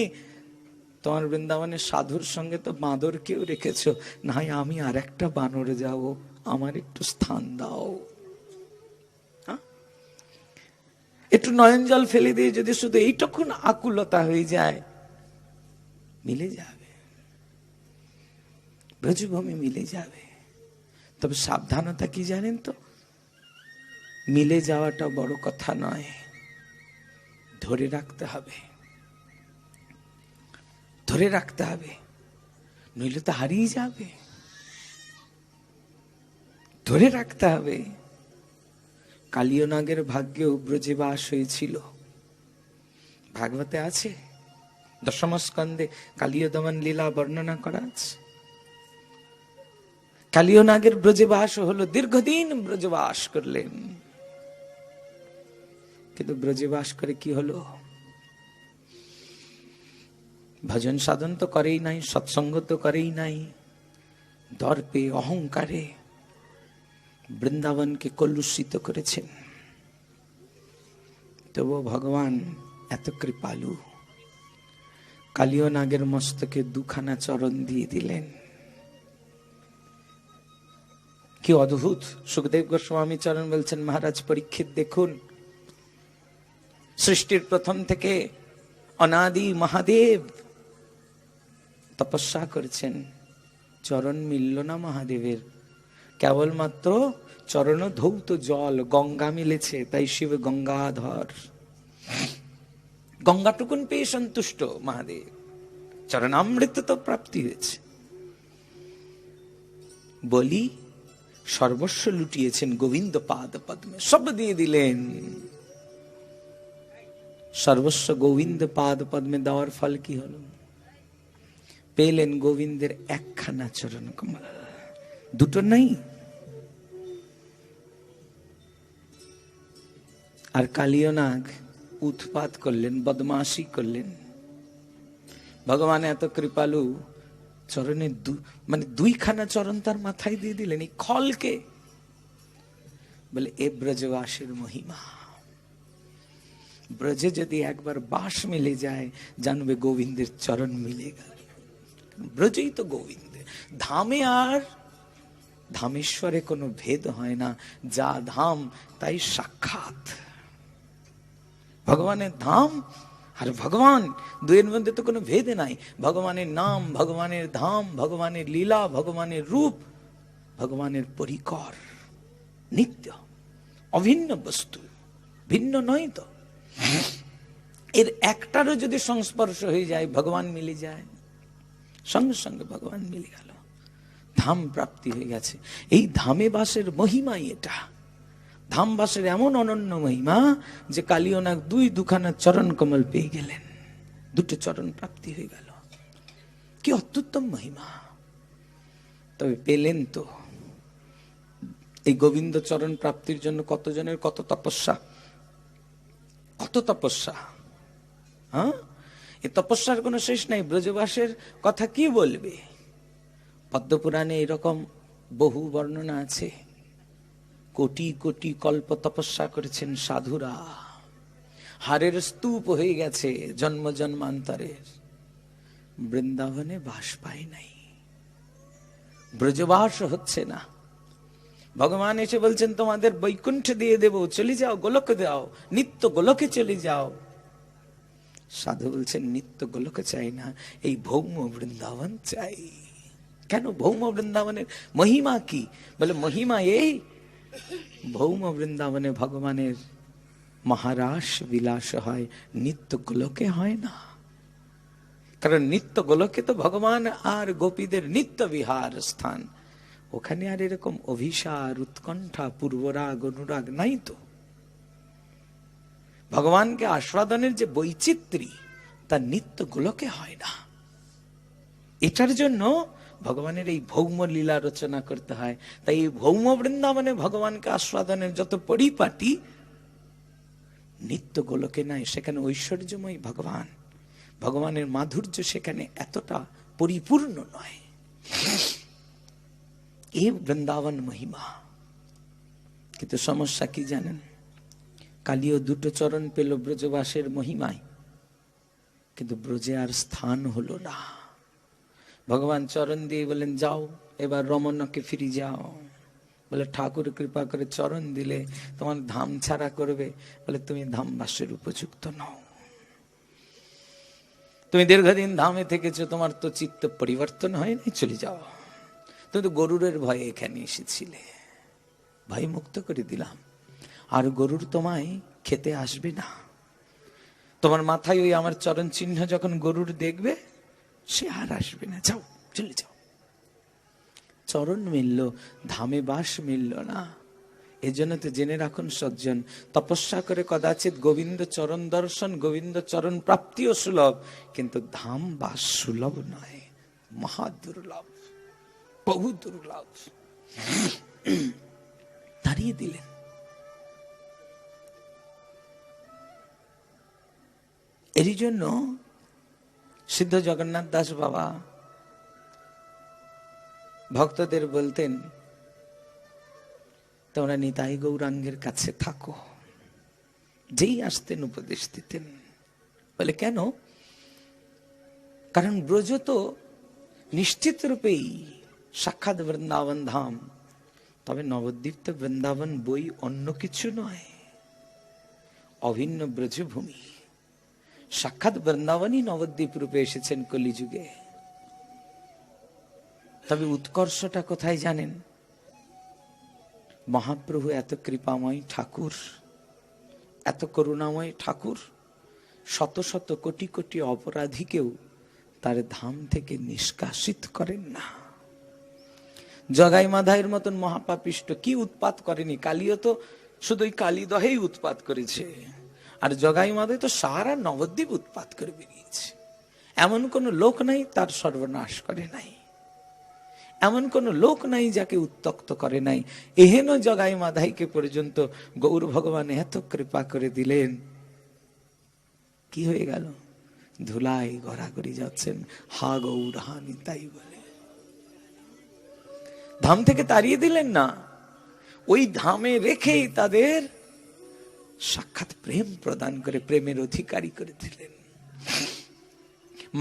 তোমার বৃন্দাবনের সাধুর সঙ্গে তো বাঁদরকেও রেখেছো, না হয় আমি আর একটা বানরে যাব, আমার একটু স্থান দাও। একটু নয়ন জল ফেলে দিয়ে যদি শুধু এইটুকুন আকুলতা হয়ে যায়, মিলে যাবে, ব্রজভূমি মিলে যাবে। তবে সাবধানতা কি জানেন তো? মিলে যাওয়াটা বড় কথা নয়, ধরে রাখতে হবে, ধরে রাখতে হবে, নইলে তো হারিয়ে যাবে। ধরে রাখতে হবে। কালিয়নাগের ভাগ্যেও ব্রজে বাস হয়েছিল, ভাগবতে আছে, দশম স্কন্ধে কালীয় দমন লীলা বর্ণনা করা আছে। কালিয়নাগের ব্রজে বাস হলো, দীর্ঘদিন ব্রজে বাস করলেন। কিন্তু ব্রজে বাস করে কি হলো? ভজন সাধন তো করেই নাই, সৎসঙ্গ তো করেই নাই, দর্পে অহংকারে বৃন্দাবনকে কলুষিত করেছেন, তবু ভগবান এত কৃপালু, কালীয় নাগের মস্তকে দুখানা চরণ দিয়ে দিলেন। কি অদ্ভুত! সুখদেব গোস্বামী চরণ বলছেন, মহারাজ পরীক্ষিত দেখুন, সৃষ্টির প্রথম থেকে অনাদি মহাদেব তপস্যা করেছেন, চরণ মিলল না মহাদেবের, কেবলমাত্র চরণ ধৌত জল গঙ্গা মিলেছে, তাই শিব গঙ্গাধর। গঙ্গাটুকুন পেয়ে সন্তুষ্ট মহাদেব, চরণামৃত তো প্রাপ্তি হয়েছে। বলি সর্বস্ব লুটিয়েছেন গোবিন্দ পাদ পদ্মে, সব দিয়ে দিলেন। সর্বস্ব গোবিন্দ পাদ পদ্মে দেওয়ার ফল কি হলো? পেলেন গোবিন্দের একখানা চরণ কমল, দুটো নাই। আর কালীয় নাগ উৎপাত করলেন, বদমাশি করলেন। ভগবান এত কৃপালু, চরণে মানে দুইখানা চরণ তার মাথায় দিয়ে দিলেন। এই খলকে বলে এ ব্রজবাসের মহিমা। ব্রজে যদি একবার বাস মিলে যায়, জানবে গোবিন্দের চরণ মিলে গেল। ব্রজেই তো গোবিন্দ, ধামে আর ধামেশ্বরে কোনো ভেদ হয় না, যা ধাম তাই সাক্ষাৎ। ভগবানের ধাম আর ভগবান, দুয়ের মধ্যে তো কোনো ভেদ নাই। ভগবানের নাম, ভগবানের ধাম, ভগবানের লীলা, ভগবানের রূপ, ভগবানের পরিকর নিত্য অভিন্ন বস্তু, ভিন্ন নয় তো। এর একটারও যদি সংস্পর্শ হয়ে যায়, ভগবান মিলে যায়, সঙ্গে সঙ্গে ভগবান মিলে গেল, ধাম প্রাপ্তি হয়ে গেছে। এই ধামে বাসের মহিমাই এটা। ধামবাসের এমন অনন্য মহিমা যে কালীয় নাগ দুখানা চরণ কমল পেয়ে গেলেন, দুটো চরণ প্রাপ্তি হয়ে গেল। কি অত্যুত্তম মহিমা! তবে পেলেন তো। এই গোবিন্দ চরণ প্রাপ্তির জন্য কতজনের কত তপস্যা, কত তপস্যা। হ্যাঁ, এই তপস্যার কোনো শেষ নাই। ব্রজবাসের কথা কি বলবে? পদ্মপুরাণে এরকম বহু বর্ণনা আছে। কোটি কোটি কল্প তপস্যা করেছেন সাধুরা, হাড়ের স্তূপ হয়ে গেছে জন্ম জন্মান্তরের, বৃন্দাবনে বাস পায় নাই, ব্রজবাস হচ্ছে না। ভগবান এসে বলছেন, তোমাদের বৈকুণ্ঠ দিয়ে দেব, চলে যাও, গোলকে দাও, নিত্য গোলকে চলে যাও। সাধু বলছেন, নিত্য গোলকে চাই না, এই ভৌম বৃন্দাবন চাই। কেন? ভৌম বৃন্দাবনের মহিমা কি? বলে মহিমা এই, ভৌম বৃন্দাবনে ভগবানের মহারাস বিলাস হয়, নিত্য গোলকে হয় না। কারণ নিত্য গোলকে তো ভগবান আর গোপীদের নিত্য বিহার স্থান, ওখানে আর এরকম অভিসার, উৎকণ্ঠা, পূর্বরাগ, অনুরাগ নাই তো। ভগবানকে আস্বাদনের যে বৈচিত্র্য, তা নিত্য গোলকে হয় না। এটার জন্য ভগবানের এই ভৌম লীলা রচনা করতে হয়। তাই এই ভৌম বৃন্দাবনে ভগবানকে আস্বাদনের যত পরিপাটি, নিত্য গোলকে নাই। সেখানে ঐশ্বর্যময় ভগবান, ভগবানের মাধুর্য সেখানে এতটা পরিপূর্ণ নয়। এই বৃন্দাবন মহিমা। কিন্তু সমস্যা কি জানেন? কালীয় দুটো চরণ পেল ব্রজবাসের মহিমায়, কিন্তু ব্রজে আর স্থান হলো না। ভগবান চরণ দিয়ে বলেন, যাও এবার রমণকে ফিরে যাও। বলে, ঠাকুর কৃপা করে চরণ দিলে তোমার ধাম ছাড়া করবে? বলে, তুমি ধামবাসের উপযুক্ত নও, তুমি দীর্ঘদিন ধামে থেকেছো, তোমার তো চিত্ত পরিবর্তন হয়নি, চলে যাও। তুমি তো গরুরের ভয়ে এখানে এসেছিলে, ভয় মুক্ত করে দিলাম, আর গরুর তোমায় খেতে আসবে না। তোমার মাথায় ওই আমার চরণ চিহ্ন যখন গরুর দেখবে, সে আর আসবে না, যাও, চলে যাও। চরণ মিলল, ধামে বাস মিলল না। এজন্য তো জেনে রাখুন সজ্জন, তপস্যা করে কদাচিৎ গোবিন্দ চরণ দর্শন, গোবিন্দ চরণ প্রাপ্তিও সুলভ, কিন্তু ধাম বাস সুলভ নয়, মহা দুর্লভ, বহু দুর্লভ। দাঁড়িয়ে দিলেন। এরই জন্য সিদ্ধ জগন্নাথ দাস বাবা ভক্তদের বলতেন, তোমরা নিতাই গৌরাঙ্গের কাছে থাকো। যেই আসতেন উপদেশ দিতেন। বলে কেন? কারণ ব্রজ তো নিশ্চিত রূপেই সাক্ষাৎ বৃন্দাবন ধাম, তবে নবদ্বীপ তো বৃন্দাবন বই অন্য কিছু নয়, অভিন্ন ব্রজভূমি। সাক্ষাৎ বৃন্দাবনই নবদ্বীপ রূপে এসেছেন কলিযুগে। তবে উৎকর্ষটা কোথায় জানেন? মহাপ্রভু এত কৃপাময় ঠাকুর, এত করুণাময় ঠাকুর, শত শত কোটি কোটি অপরাধীকেও তার ধাম থেকে নিষ্কাশিত করেন না। জগাই মাধাইয়ের মতন মহাপাপিষ্ট কি উৎপাত করেনি? কালিও তো শুধু ওই কালীদহেই উৎপাত করেছে, আর জগাই মাধাই তো সারা নবদ্বীপ উৎপাত করে বেরিয়েছে। এমন কোন লোক নাই তার সর্বনাশ করে নাই, এমন কোন লোক নাই যাকে উত্তক্ত করে নাই। এহেন জগাই মাধাইকে পর্যন্ত গৌর ভগবান এত কৃপা করে দিলেন, কি হয়ে গেল? ধুলাই গড়াগড়ি যাচ্ছেন, হা গৌর হা নিতাই বলে। ধাম থেকে তাড়িয়ে দিলেন না, ওই ধামে রেখেই তাদের সাক্ষাৎ প্রেম প্রদান করে প্রেমের অধিকারী করে দিলেন।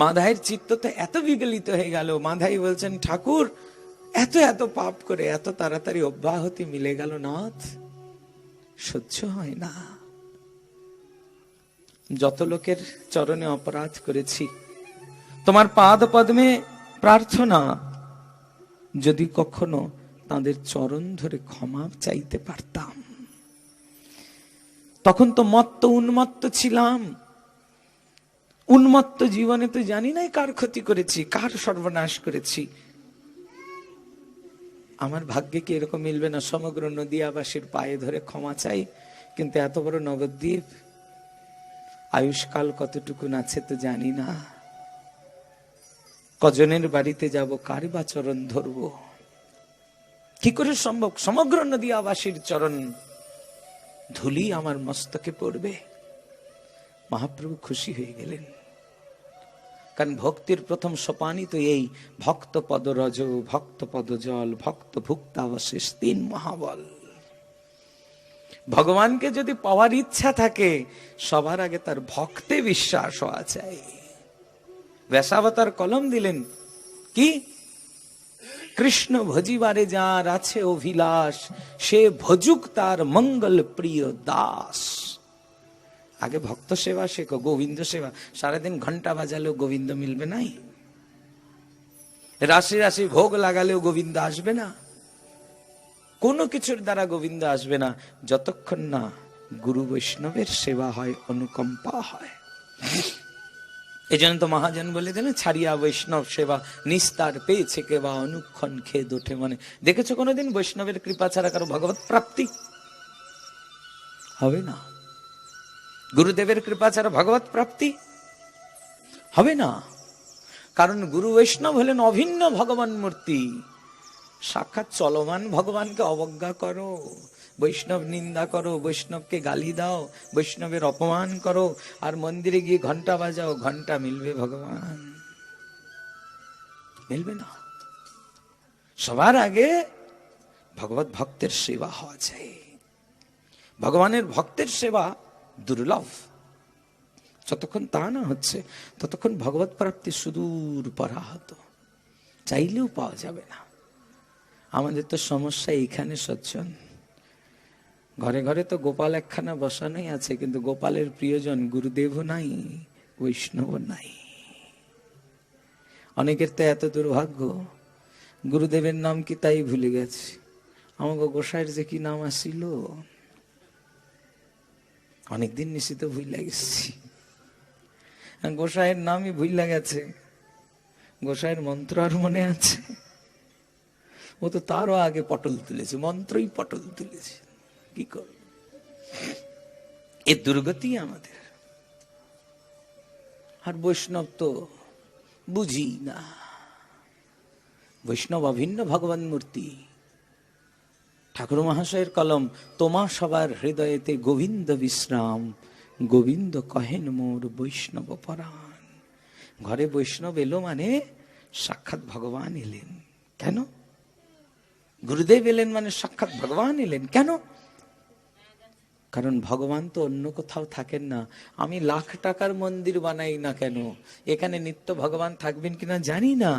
মাধাইয়ের চিত্ত তো এত বিগলিত হয়ে গেল। মাধাই বলছেন, ঠাকুর এত এত পাপ করে এত তাড়াতাড়ি অব্যাহতি মিলে গেল, নাথ সহ্য হয় না। যত লোকের চরণে অপরাধ করেছি, তোমার পাদ পদ্মে প্রার্থনা, যদি কখনো তাদের চরণ ধরে ক্ষমা চাইতে পারতাম। তখন তো মত্ত উন্মত্ত ছিলাম, উন্মত্ত জীবনে তো জানি নাই কার ক্ষতি করেছি, কার সর্বনাশ করেছি। আমার ভাগ্যে কি এরকম মিলবে না সমগ্র নদিয়াবাসীর পায়ে ধরে ক্ষমা চাই? কিন্তু এত বড় নবদ্বীপ, আয়ুষ্কাল কতটুকুন আছে তো জানি না। কজনের বাড়িতে যাব, কার বা চরণ ধরবো? কি করে সম্ভব সমগ্র নদিয়াবাসীর চরণ ধুলি আমার মস্তকে পড়বে? মহাপ্রভু খুশি হয়ে গেলেন, কারণ ভক্তির প্রথম সোপানই তো এই ভক্ত পদ রজ, ভক্ত পদ জল, ভক্ত ভুক্তাবশেষ, 3 মহাবল। ভগবানকে যদি পাওয়ার ইচ্ছা থাকে, সবার আগে তার ভক্তে বিশ্বাস হওয়া চাই। ব্যাসাবতার কলম দিলেন কি? কৃষ্ণ ভজিবারে যার আছে অভিলাষ, সে ভজুক তার মঙ্গল প্রিয় দাস। আগে ভক্ত সেবা শেখো, গোবিন্দ সেবা। সারাদিন ঘন্টা বাজালেও গোবিন্দ মিলবে নাই, রাশি রাশি ভোগ লাগালেও গোবিন্দ আসবে না, কোনো কিছুর দ্বারা গোবিন্দ আসবে না, যতক্ষণ না গুরু বৈষ্ণবের সেবা হয়, অনুকম্পা হয়। এই জন্য তো মহাজন বলে দিলেন, ছাড়িয়া বৈষ্ণব সেবা নিস্তার পেয়েছে কেবা, অনুক্ষণ খেদ ওঠে মনে। দেখেছো কোনোদিন বৈষ্ণবের কৃপা ছাড়া কারো ভগবত প্রাপ্তি হবে না? গুরুদেবের কৃপা ছাড়া ভগবত প্রাপ্তি হবে না। কারণ গুরু বৈষ্ণব হলেন অভিন্ন ভগবান মূর্তি। সাক্ষাৎ চলমান ভগবানকে অবজ্ঞা করো, বৈষ্ণব নিন্দা করো, বৈষ্ণবকে গালি দাও, বৈষ্ণবের অপমান করো, আর মন্দিরে গিয়ে ঘন্টা বাজাও, ঘন্টা মিলবে ভগবান? মিলবে না। সবার আগে ভগবত ভক্তের সেবা হওয়া চাই। ভগবানের ভক্তের সেবা দুর্লভ। যতক্ষণ তা না হচ্ছে ততক্ষণ ভগবত প্রাপ্তি সুদূর পরাহত, চাইলেও পাওয়া যাবে না। আমাদের তো সমস্যা এইখানে সজ্জন, ঘরে ঘরে তো গোপাল একখানা বসানোই আছে, কিন্তু গোপালের প্রিয়জন গুরুদেবও নাই, বৈষ্ণব নাই। অনেকের তো এত দুর্ভাগ্য, গুরুদেবের নাম কি তাই ভুলে গেছে। আমাকে গোসাইয়ের যে কি নাম আসিল, অনেকদিন নিশ্চিত ভুলে গেছি। গোসাইয়ের নামই ভুলে গেছে, গোসাইয়ের মন্ত্র আর মনে আছে? ও তো তারও আগে পটল তুলেছে, মন্ত্রই পটল তুলেছে। কি করব? এ দুর্গতি আমাদের। আর বৈষ্ণব তো বুঝি না, বৈষ্ণব অভিন্ন ভগবান মূর্তি। ঠাকুর মহাশয়ের কলম, তোমা সবার হৃদয়েতে গোবিন্দ বিশ্রাম, গোবিন্দ কহেন মোর বৈষ্ণব পরাণ। ঘরে বৈষ্ণব এলো মানে সাক্ষাৎ ভগবান এলেন। কেন? গুরুদেব এলেন মানে সাক্ষাৎ ভগবান এলেন। কেন? কারণ ভগবান তো অন্য কোথাও থাকেন না। আমি লাখ টাকার মন্দির বানাই না কেন, এখানে নিত্য ভগবান থাকবেন কিনা জানি না,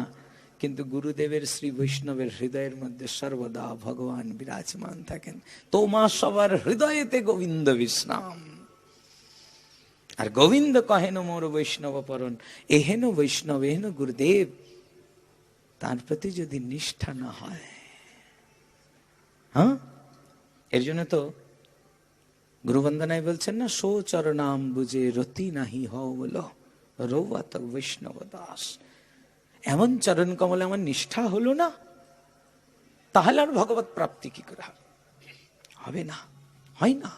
কিন্তু গুরুদেবের শ্রী বৈষ্ণবের হৃদয়ের মধ্যে সর্বদা ভগবান বিরাজমান থাকেন। তোমা সবার হৃদয়েতে গোবিন্দ বিশ্রাম। আর গোবিন্দ কহেন মোর বৈষ্ণব পরণ, এহেন বৈষ্ণব এহেন গুরুদেব, তার প্রতি যদি নিষ্ঠা না হয়, হ্যাঁ, এর জন্য তো গুরুবন্দনায় বলছেন না, সো চরণাম বুঝে রতি নাহি হও বলো রৌয়াত বৈষ্ণব দাস। এমন চরণ কমলে আমার নিষ্ঠা হলো না, তাহলে আর ভগবত প্রাপ্তি কি করে হবে? না, হয় না।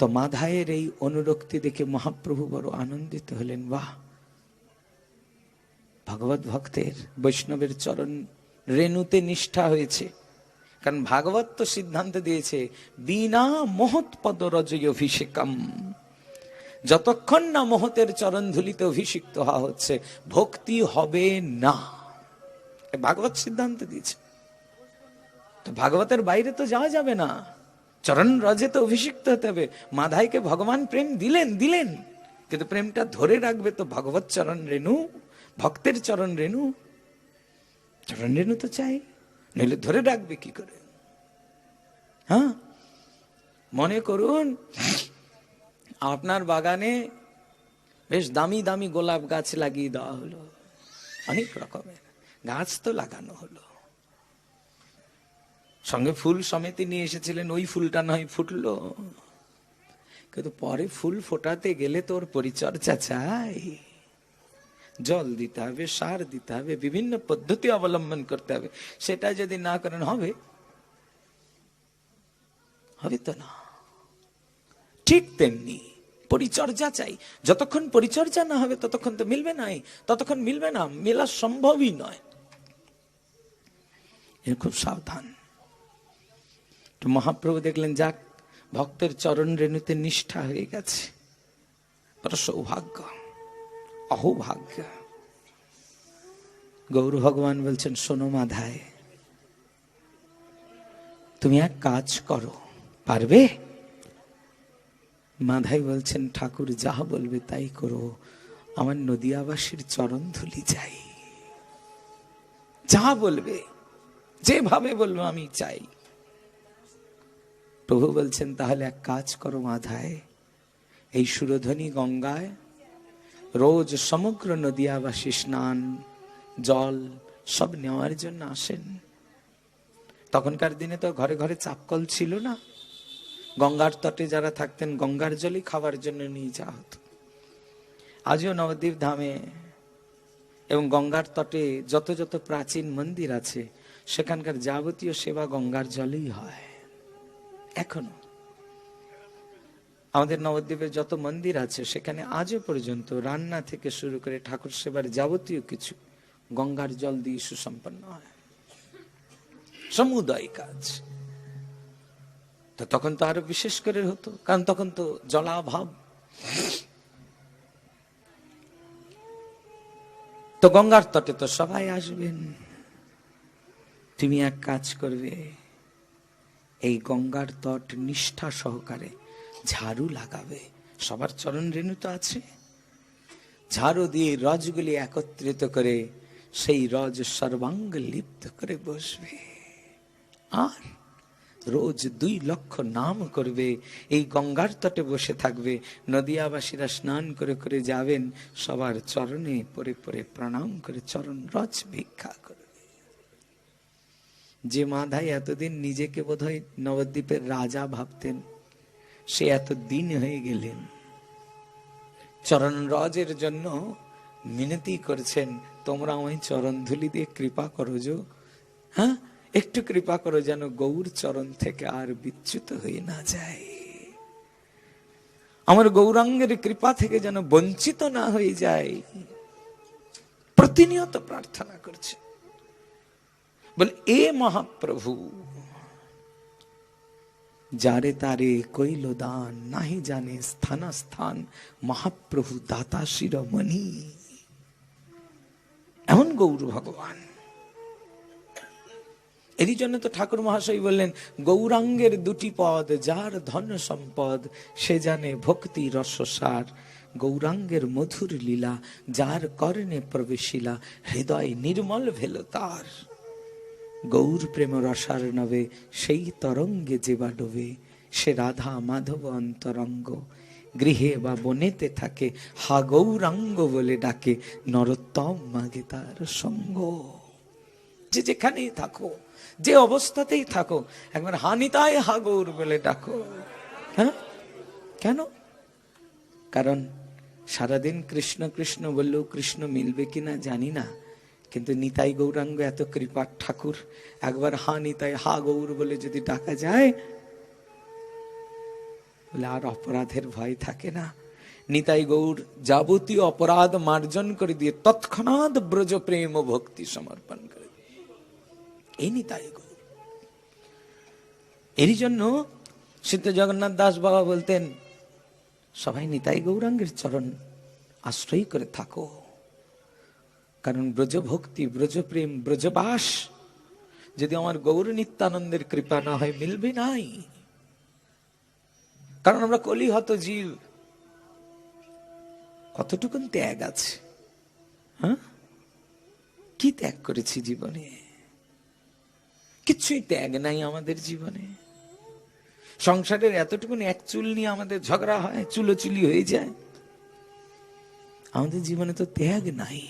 তো মাধায়ের এই অনুরক্তি দেখে মহাপ্রভু বড় আনন্দিত হলেন। বাহ, ভগবত ভক্তের বৈষ্ণবের চরণ রেণুতে নিষ্ঠা হয়েছে। কারণ ভাগবত তো সিদ্ধান্ত দিয়েছে, বিনা মহৎ পদ রজয় অভিষেকম, যতক্ষণ না মহতের চরণ ধুলিতে অভিষিক্ত হওয়া হচ্ছে ভক্তি হবে না। ভাগবত সিদ্ধান্ত দিয়েছে। তো ভাগবতের বাইরে তো যাওয়া যাবে না, চরণ রজে তো অভিষিক্ত হতে হবে। মাধাইকে ভগবান প্রেম দিলেন, কিন্তু প্রেমটা ধরে রাখবে তো ভগবত চরণ রেণু, ভক্তের চরণ রেণু। চরণ রেণু তো চাই, নইলে ধরে রাখবে কি করে? হ্যাঁ, মনে করুন আপনার বাগানে বেশ দামি দামি গোলাপ গাছ লাগিয়ে দেওয়া হলো, অনেক রকমের গাছ তো লাগানো হলো, সঙ্গে ফুল সমেত নিয়ে এসেছিলেন, ওই ফুলটা নয় ফুটলো, কিন্তু পরে ফুল ফোটাতে গেলে তোর পরিচর্যা চাই, জল দিতে হবে, সার দিতে হবে, বিভিন্ন পদ্ধতি অবলম্বন করতে হবে। সেটা যদি না করেন হবে তো না। ঠিক তেমনি পরিচর্যা চাই, যতক্ষণ পরিচর্যা না হবে ততক্ষণ তো মিলবে না, ততক্ষণ মিলবে না, মেলা সম্ভবই নয়। এর খুব সাবধান। তো মহাপ্রভু দেখলেন যাক ভক্তের চরণ রেণুতে নিষ্ঠা হয়ে গেছে, বড় সৌভাগ্য, অহোভাগ্য। গৌর ভগবান বলছেন, শোনো মাধায়, তুমি এক কাজ করো, পারবে? মাধাই বলছেন, ঠাকুর যা বলবে তাই করো, আমার নদিয়াবাসীর চরণ ধুলি চাই, যা বলবে, যেভাবে বলবো আমি চাই। প্রভু বলছেন, তাহলে এক কাজ করো মাধায়, এই সুরধ্বনি গঙ্গায় রোজ সমগ্র নদিয়াবাসী স্নান জল সব নেওয়ার জন্য আসেন। তখনকার দিনে তো ঘরে ঘরে চাপকল ছিল না, গঙ্গার তটে যারা থাকতেন গঙ্গার জলই খাবার জন্য নিয়ে যাওয়া হতো। আজও নবদ্বীপ ধামে এবং গঙ্গার তটে যত যত প্রাচীন মন্দির আছে সেখানকার যাবতীয় সেবা গঙ্গার জলেই হয়। এখনো আমাদের নবদ্বীপে যত মন্দির আছে সেখানে আজও পর্যন্ত রান্না থেকে শুরু করে ঠাকুর সেবার যাবতীয় কিছু গঙ্গার জল দিয়ে সুসম্পন্ন হয়, সমুদয় কাজ। তো তখন তো আরো বিশেষ করে হতো, কারণ তখন তো জলাভাব। তো গঙ্গার তটে তো সবাই আসবেন, তুমি এক কাজ করবে, এই গঙ্গার তট নিষ্ঠা সহকারে ঝাড়ু লাগাবে, সবার চরণ রেণু তো আছে, ঝাড়ু দিয়ে রজগুলি একত্রিত করে সেই রজ সর্বাঙ্গ লিপ্ত করে বসবে, আর রোজ 2 লক্ষ নাম করবে, এই গঙ্গার তটে বসে থাকবে। নদিয়াবাসীরা স্নান করে করে যাবেন, সবার চরণে পরে পরে প্রণাম করে চরণ রজ ভিক্ষা করবে। যে মাধাই এতদিন নিজেকে বোধহয় নবদ্বীপের রাজা ভাবতেন, সে এত দিন হয়ে গেলেন চরণ রজের জন্য মিনতি করছেন, তোমরা আমায় চরণ ধুলি দিয়ে কৃপা করো, হ্যাঁ একটু কৃপা করো যেন গৌর চরণ থেকে আর বিচ্যুত হয়ে না যায়, আমার গৌরাঙ্গের কৃপা থেকে যেন বঞ্চিত না হয়ে যায়। প্রতিনিয়ত প্রার্থনা করছে, বলে এ মহাপ্রভু যারে তারে কইল দান, নাহি জানে স্থান মহাপ্রভু দাতা শিরোমণি। এমন গৌর ভগবান। এরই জন্য তো ঠাকুর মহাশয় বললেন, গৌরাঙ্গের দুটি পদ, যার ধন সম্পদ সে জানে ভক্তি রসসার। গৌরাঙ্গের মধুর লীলা, যার কর্ণে প্রবেশিলা, হৃদয় নির্মল ভেল তার। গৌর প্রেম রসার নবে, সেই তরঙ্গে যেবা ডোবে, সে রাধা মাধব অন্তরঙ্গ। গৃহে বা বনেতে থাকে, হা গৌরাঙ্গ বলে ডাকে, নরোত্তম মাগে তার সঙ্গ। যে যেখানেই থাকো, যে অবস্থাতেই থাকো, একবার হানিতায় হা গৌর বলে ডাকো। হ্যাঁ, কেন? কারণ সারাদিন কৃষ্ণ কৃষ্ণ বললেও কৃষ্ণ মিলবে কিনা জানি না, কিন্তু নিতাই গৌরাঙ্গ এত কৃপার ঠাকুর, একবার হা নিতাই হা গৌর বলে যদি ডাকা যায়, বলে আর অপরাধের ভয় থাকে না। নিতাই গৌর যাবতীয় অপরাধ মার্জন করে দিয়ে তৎক্ষণাৎ ব্রজ প্রেম ও ভক্তি সমর্পণ করে দিয়ে, এই নিতাই গৌর। এরই জন্য সিদ্ধ জগন্নাথ দাস বাবা বলতেন, সবাই নিতাই গৌরাঙ্গের চরণ আশ্রয় করে থাকো। কারণ ব্রজ ভক্তি, ব্রজ প্রেম, ব্রজবাস যদি আমার গৌর নিত্যানন্দের কৃপা না হয়, মিলবে নাই। কারণ আমরা কলিহত জীব, কতটুকুন ত্যাগ আছে? হ্যাঁ, কি ত্যাগ করেছি জীবনে? কিছুই ত্যাগ নাই আমাদের জীবনে। সংসারের এতটুকুন এক চুল নিয়ে আমাদের ঝগড়া হয়, চুলোচুলি হয়ে যায়। আমাদের জীবনে তো ত্যাগ নাই।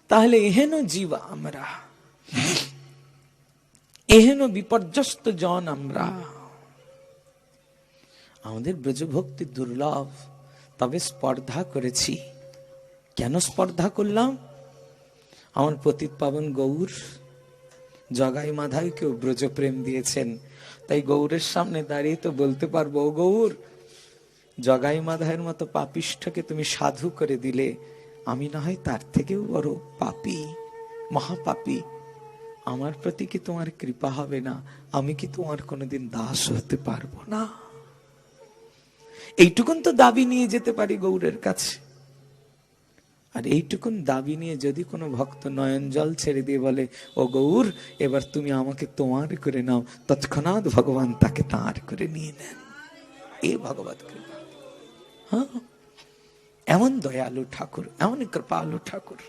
তাহলে এহেন জীব আমরা, এহেন বিপর্যস্ত জন আমরা। আমাদের ব্রজভক্তি দুর্লভ, তবে স্পর্ধা করেছি। কেন স্পর্ধা করলাম? আমার পতিত পাবন গৌর জগাই মাধাইকেও ব্রজপ্রেম দিয়েছেন, তাই গৌরের সামনে দাঁড়িয়ে তো বলতে পারবো, ও গৌর, জগাই মাধাইয়ের মতো পাপিষ্ঠকে তুমি সাধু করে দিলে, আমি না হয় তার থেকেও বড় পাপী, মহাপাপী। আমার প্রতি কি তোমার কৃপা হবে না? আমি কি তোমার কোনোদিন দাস হতে পারবো না? এইটুকুন তো দাবি নিয়ে যেতে পারি গৌরের কাছে। আর এইটুকুন দাবি নিয়ে যদি কোনো ভক্ত নয়ন জল ছেড়ে দিয়ে বলে, ও গৌর, এবার তুমি আমাকে তোমার করে নাও, তৎক্ষণাৎ ভগবান তাকে তাঁর করে নিয়ে নেন। এই ভগবত কৃপা। হ্যাঁ, এমন দয়ালু ঠাকুর, এমন কৃপালু ঠাকুর।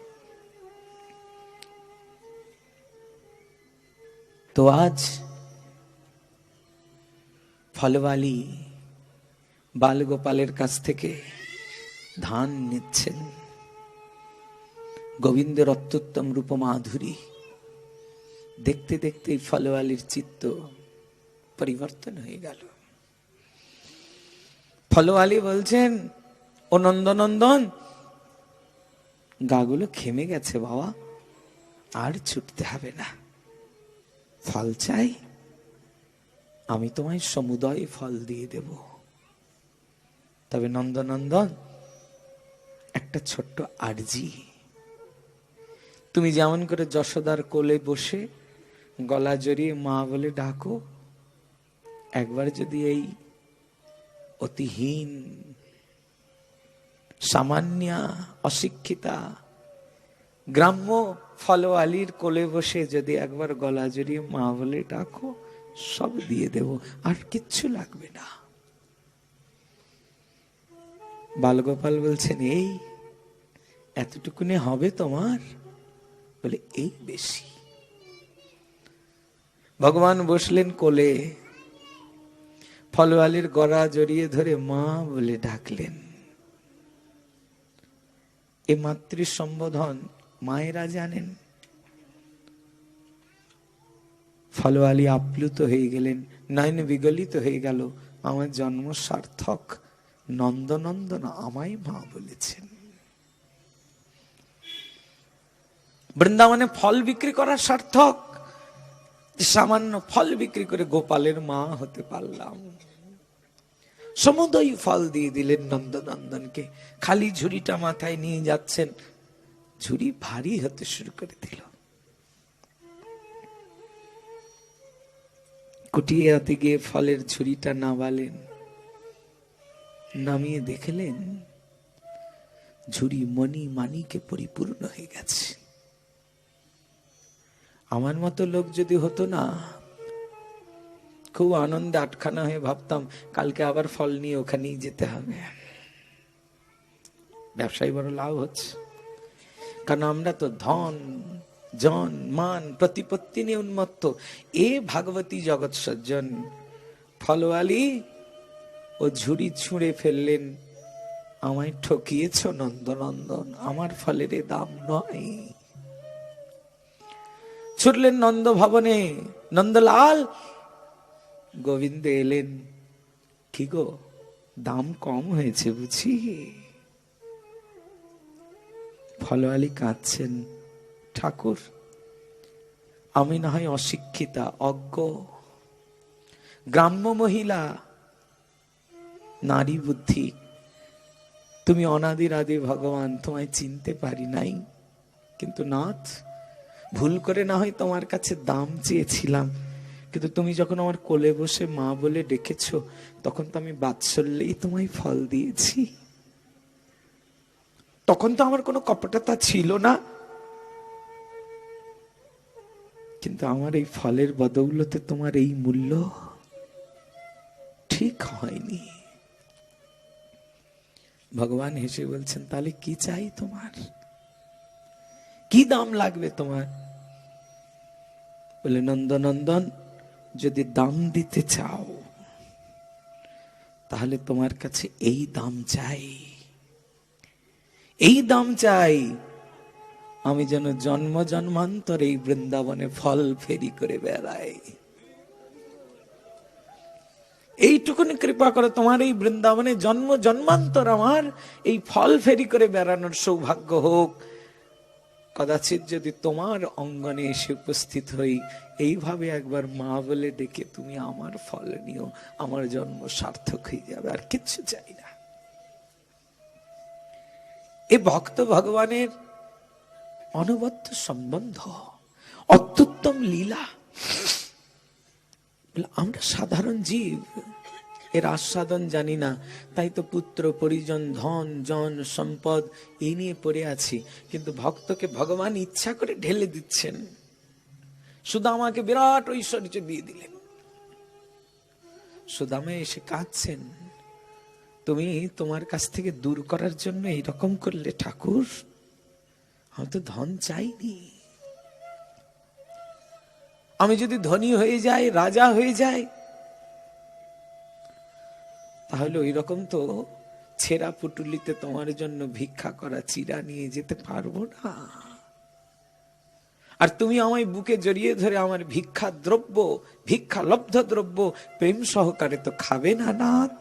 তো আজ ফলওয়ালি বালগোপালের কাছ থেকে ধান নিচ্ছেন। গোবিন্দের অত্যুত্তম রূপ মাধুরী দেখতে দেখতে ফলওয়ালির চিত্ত পরিবর্তন হয়ে গেল। ফলওয়ালি বলছেন, ও নন্দনন্দন, গাগুলো খেমে গেছে বাবা, আর ছুটতে হবে না। ফল চাই, আমি তোমায় সমুদয় ফল দিয়ে দেব। তবে নন্দনন্দন, একটা ছোট্ট আরজি, তুমি যেমন করে যশোদার কোলে বসে গলা জড়িয়ে মা বলে ডাকো, একবার যদি এই অতিহীন সামান্য অশিক্ষিতা গ্রাম্য ফলওয়ালির কোলে বসে যদি একবার গলা জড়িয়ে মা বলে ডাকো, সব দিয়ে দেব, আর কিচ্ছু লাগবে না। বালগোপাল বলছেন, এই এতটুকুনে হবে তোমার? বলে, এই বেশি। ভগবান বসলেন কোলে, ফলওয়ালির গলা জড়িয়ে ধরে মা বলে ডাকলেন। এ মাতৃ সম্বোধন মায়েরা জানেন। ফলওয়ালি আপ্লুত হয়ে গেলেন, নয়ন বিগলিত হয়ে গেল, আমার জন্ম সার্থক, নন্দনন্দন আমায় মা বলেছেন। বৃন্দাবনে ফল বিক্রি করা সার্থক, সামান্য ফল বিক্রি করে গোপালের মা হতে পারলাম। সমুদয় ফল দিয়ে দিলেন নন্দনন্দনকে। খালি ঝুড়িটা মাথায় নিয়ে যাচ্ছেন, ঝুড়ি ভারী হতে শুরু করে দিল। কুটিয়াতে গিয়ে ফলের ঝুড়িটা নামালেন, নামিয়ে দেখলেন ঝুড়ি মণি মানিকে পরিপূর্ণ হয়ে গেছে। আমার মতো লোক যদি হতো না, খুব আনন্দে আটখানা হয়ে ভাবতাম কালকে আবার ফল নিয়ে ওখানেই যেতে হবে। ব্যবসায়ী বড় লাভ হচ্ছে, কারণ আমরা তো ধন জন মান প্রতিপত্তি নিয়ে উন্মত্ত। এ ভাগবতী জগৎ সজ্জন ফলওয়ালি ও ঝুড়ি ছুঁড়ে ফেললেন, আমায় ঠকিয়েছ নন্দনন্দন, আমার ফলের দাম নয়। ছুটলেন নন্দ ভবনে, নন্দলাল গোবিন্দ এলেন, কি গো দাম কম হয়েছে বুঝি? ফলওয়ালি কাঁদছেন, ঠাকুর আমি না হয় অশিক্ষিতা অজ্ঞ গ্রাম্য মহিলা, নারী বুদ্ধি, তুমি অনাদির আদি ভগবান, তোমায় চিনতে পারি নাই। কিন্তু নাথ, ভুল করে না হয় তোমার কাছে দাম চেয়েছিলাম, কিন্তু তুমি যখন আমার কোলে বসে মা বলে ডেকেছ, তখন তো আমি বাৎসল্যেই তোমায় ফল দিয়েছি। তখন তো আমার কোনো কপটতা ছিল না, কিন্তু আমার এই ফলের বদৌলতে তোমার এই মূল্য ঠিক হয়নি। ভগবান হেসে বলছেন, তাহলে কি চাই তোমার, কি দাম লাগবে তোমার? বলে, নন্দনন্দন যদি দাম দিতে চাও তাহলে তোমার কাছে এই দাম চাই, এই দাম চাই, আমি যেন জন্ম জন্মান্তর এই বৃন্দাবনে ফল ফেরি করে বেড়াই। এইটুকুনি কৃপা করে তোমার এই বৃন্দাবনে জন্ম জন্মান্তর আমার এই ফল ফেরি করে বেড়ানোর সৌভাগ্য হোক। কদাচিৎ যদি তোমার অঙ্গনে এসে উপস্থিত হই, এইভাবে একবার মা বলে ডেকে তুমি আমার ফল নিও, আমার জন্ম সার্থক হয়ে যাবে, আর কিচ্ছু চাই না। এ ভক্ত ভগবানের অনবদ্য সম্বন্ধ, অত্যুত্তম লীলা। আমরা সাধারণ জীব, এর আস্বাদন জানি না, তাই তো পুত্র পরিজন ধন জন সম্পদ এই নিয়ে পড়ে আছি। কিন্তু ভক্তকে ভগবান ইচ্ছা করে ঢেলে দিচ্ছেন, সুদামাকে বিরাট ঐশ্বর্য দিয়ে দিলেন। সুদামা এসে কাঁদছেন, তুমি তোমার কাছ থেকে দূর করার জন্য এইরকম করলে ঠাকুর, আমি তো ধন চাইনি। আমি যদি ধনী হয়ে যাই, রাজা হয়ে যাই, তাহলে ওই রকম তো ছেঁড়া পুটুলিতে তোমার জন্য ভিক্ষা করা চিরা নিয়ে যেতে পারবো না। আর তুমি আমায় বুকে জড়িয়ে ধরে আমার ভিক্ষা দ্রব্য, ভিক্ষা লব্ধ দ্রব্য প্রেম সহকারে তো খাবে না নাথ।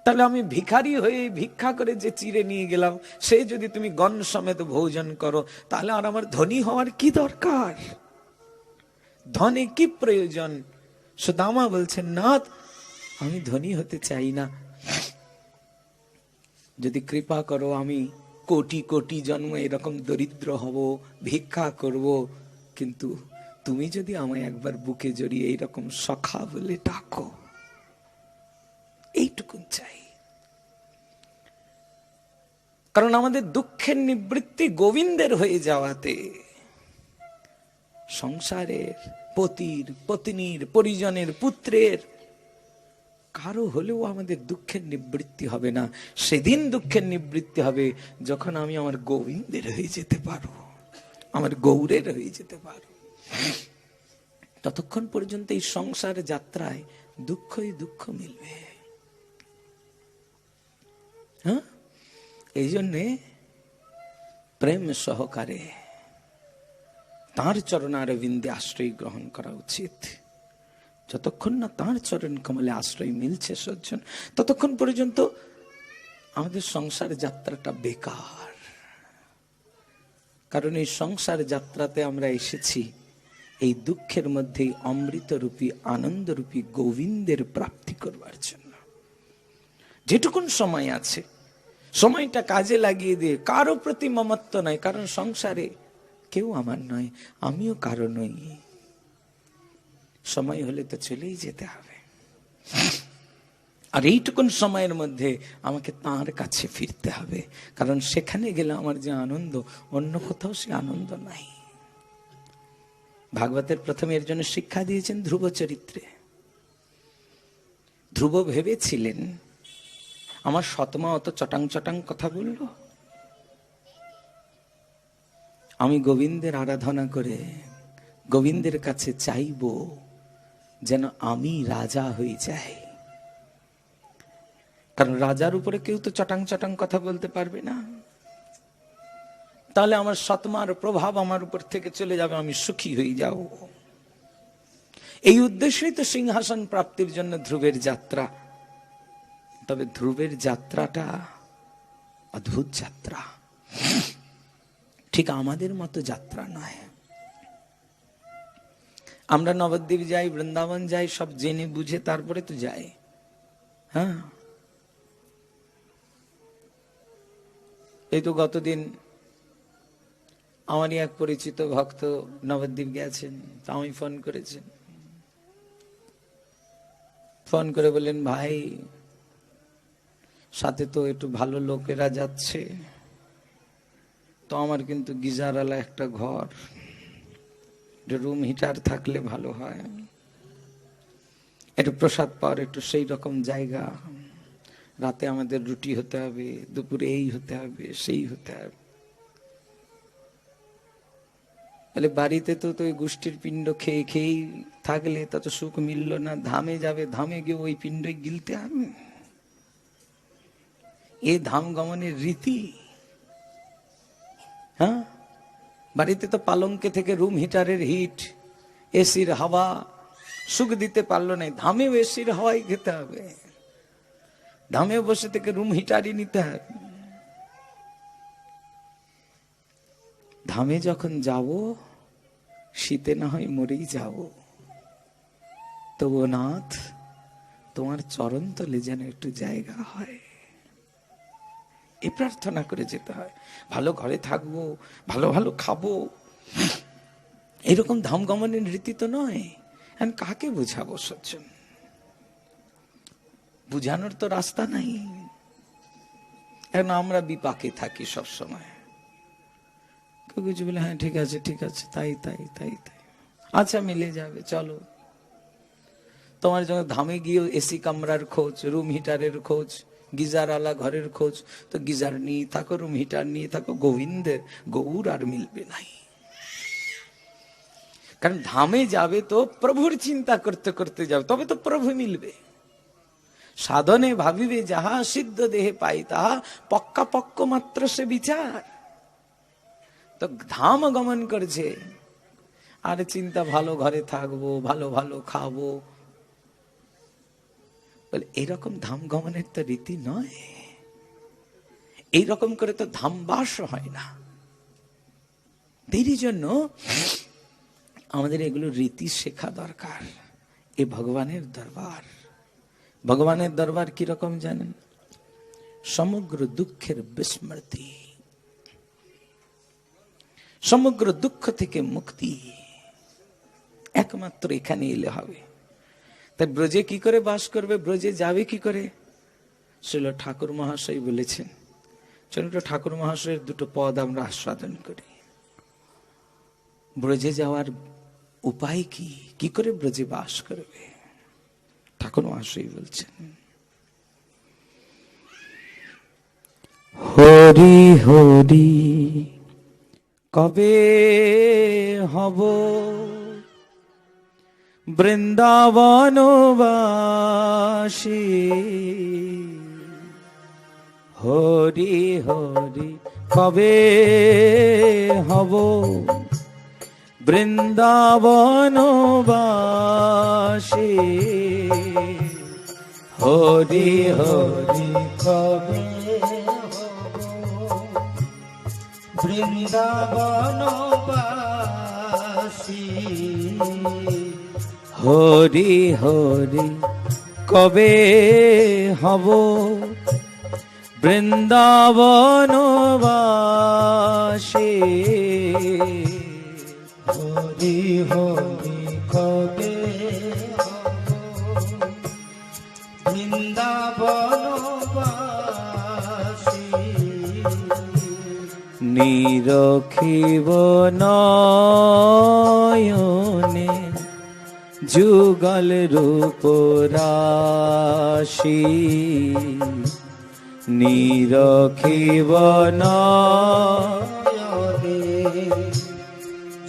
তাহলে আমি ভিখারি হয়ে ভিক্ষা করে যে চিড়ে নিয়ে গেলাম, সে যদি তুমি গণ সমেত ভোজন করো, তাহলে আর আমার ধনী হওয়ার কি দরকার, ধনে কি প্রয়োজন? সুদামা বলছেন, নাথ আমি ধনী হতে চাই না, যদি কৃপা করো আমি কোটি কোটি জন্ম এরকম দরিদ্র হব, ভিক্ষা করব, কিন্তু তুমি যদি আমায় একবার বুকে জড়িয়ে এইরকম সখা বলে ডাকো, এইটুকুন চাই। কারণ আমাদের দুঃখের নিবৃত্তি গোবিন্দের হয়ে যাওয়াতে সংসারের পতির পত্নীর পরিজনের পুত্রের কারো হলেও আমাদের দুঃখের নিবৃত্তি হবে না। সেদিন দুঃখের নিবৃত্তি হবে যখন আমি আমার গোবিন্দের হয়ে যেতে পারবো, আমার গৌরের হয়ে যেতে পারবো। ততক্ষণ পর্যন্ত এই সংসার যাত্রায় দুঃখই দুঃখ মিলবে। হ্যাঁ, এই জন্যে প্রেম সহকারে তাঁর চরণারবিন্দে আশ্রয় গ্রহণ করা উচিত। যতক্ষণ না তাঁর চরণ কমলে আশ্রয় মিলছে সজ্জন, ততক্ষণ পর্যন্ত আমাদের সংসার যাত্রাটা বেকার। কারণ এই সংসার যাত্রাতে আমরা এসেছি এই দুঃখের মধ্যে অমৃতরূপী আনন্দরূপী গোবিন্দের প্রাপ্তি করবার জন্য। যেটুকুন সময় আছে সময়টা কাজে লাগিয়ে দিয়ে, কারো প্রতি মমত্ব নয়, কারণ সংসারে কেউ আমার নয়, আমিও কারো নই। সময় হলে তো চলেই যেতে হবে। আর এইটুকুন সময়ের মধ্যে আমাকে তাঁর কাছে ফিরতে হবে, কারণ সেখানে গেলে আমার যে আনন্দ, অন্য কোথাও সে আনন্দ নাই। ভাগবতের প্রথমে এর জন্য শিক্ষা দিয়েছেন ধ্রুব চরিত্রে। ধ্রুব ভেবেছিলেন আমার সৎমা অত চটাং চটাং কথা বলল, আমি গোবিন্দের আরাধনা করে গোবিন্দের কাছে চাইব যেন আমি রাজা হয়ে যাই, কারণ রাজার উপরে কেউ তো চটাং চটাং কথা বলতে পারবে না, তাহলে আমার সৎমার প্রভাব আমার উপর থেকে চলে যাবে, আমি সুখী হয়ে যাব। এই উদ্দেশ্যেই তো সিংহাসন প্রাপ্তির জন্য ধ্রুবের যাত্রা। তবে ধ্রুবের যাত্রাটা অদ্ভুত যাত্রা, ঠিক আমাদের মতো যাত্রা নয়। আমরা নবদ্বীপ যাই, বৃন্দাবন যাই, সব জেনে বুঝে তারপরে তো যাই। হ্যাঁ, এই তো গতদিন আমারই এক পরিচিত ভক্ত নবদ্বীপ গেছেন, তা আমি ফোন করেছেন, ফোন করে বললেন ভাই সাথে তো একটু ভালো লোকেরা যাচ্ছে, তো আমার কিন্তু গিজারওয়ালা একটা ঘর, রুম হিটার থাকলে ভালো হয়, একটু প্রসাদ পাওয়ার একটু সেই রকম জায়গা, রাতে আমাদের রুটি হতে হবে, দুপুরে এই হতে হবে, সেই হতে হবে। বলে বাড়িতে তো ওই গোষ্ঠীর পিণ্ড খেয়ে খেয়েই থাকলে তত সুখ মিলল না, ধামে যাবে, ধামে গিয়ে ওই পিণ্ডই গিলতে হবে। এ ধাম গমনের রীতি। হ্যাঁ, বাড়িতে তো পালঙ্কে থেকে রুম হিটারের হিট, এসির হাওয়া সুখ দিতে পারলো না, ধামেও এসির হাওয়াই খেতে হবে, ধামে বসে থেকে রুম হিটারই নিতে হবে। ধামে যখন যাব শীতে না হয় মরেই যাব, তবু নাথ তোমার চরণ তলে যেন একটু জায়গা হয়, এই প্রার্থনা করে যেতে হয়। ভালো ঘরে থাকবো, ভালো ভালো খাবো, এরকম ধাম গমনের রীতি তো নয়। কাকে বুঝাবো সজ্জন? বুঝানোর তো রাস্তা নাই। এখন আমরা বিপাকে থাকি সব সময়। কেউ কিছু বলে হ্যাঁ ঠিক আছে ঠিক আছে, তাই তাই তাই তাই, আচ্ছা মিলে যাবে, চলো। তোমার জন্য ধামে গিয়ে এসি কামরার খোঁজ, রুম হিটারের খোঁজ, গিজার আলা ঘরের খোঁজ, তো গিজার নিয়ে থাকো, রুম হিটার নিয়ে থাকো, গোবিন্দের গৌর আর মিলবে নাই। কারণ ধামে যাবে তো প্রভুর চিন্তা করতে করতে যাবে, তবে তো প্রভু মিলবে। সাধনে ভাবিবে যাহা, সিদ্ধ দেহে পাই তাহা, পক্কা পক্ক মাত্র সে বিচার। তো ধাম গমন করছে আর চিন্তা ভালো ঘরে থাকবো, ভালো ভালো খাবো, বলে এরকম ধাম গমনের তো রীতি নয়। এইরকম করে তো ধামবাস হয় না। এই জন্য আমাদের এগুলো রীতি শেখা দরকার। এ ভগবানের দরবার। ভগবানের দরবার কিরকম জানেন? সমগ্র দুঃখের বিস্মৃতি, সমগ্র দুঃখ থেকে মুক্তি একমাত্র এখানে এলে হবে। তাই ব্রজে কি করে বাস করবে, ব্রজে যাবে কি করে? শ্রীল ঠাকুর মহাশয় বলেছেন, চলুন ঠাকুর মহাশয়ের দুটো পদ আমরা আস্বাদন করি। ব্রজে যাওয়ার উপায় কি, কি করে ব্রজে বাস করবে? ঠাকুর মহাশয় বলছেন, হরি হরি কবে হব বৃন্দাবনবাসী, হরি হরি কবে হব বৃন্দাবনবাসী, হরি হরি কবে বৃন্দাবনবাসী, হরি হরি কবে হব বৃন্দাবনবাসী, হরি হরি কবে হব বৃন্দাবন নিরখিব নয়নে যুগল রূপ রাশি, নিরখিব নয়নে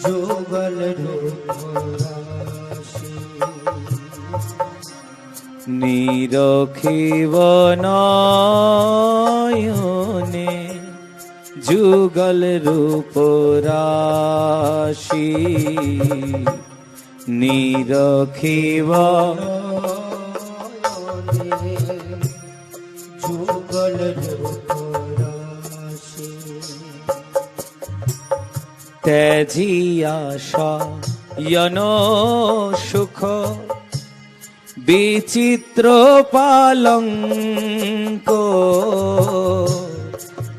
যুগল রূপ রাশি, নিরখিব নয়নে যুগল রূপ রাশি, নিরখিব যুগল রূপ রাশি। ত্যাজিয়া শয়ন সুখ বিচিত্র পালঙ্ক,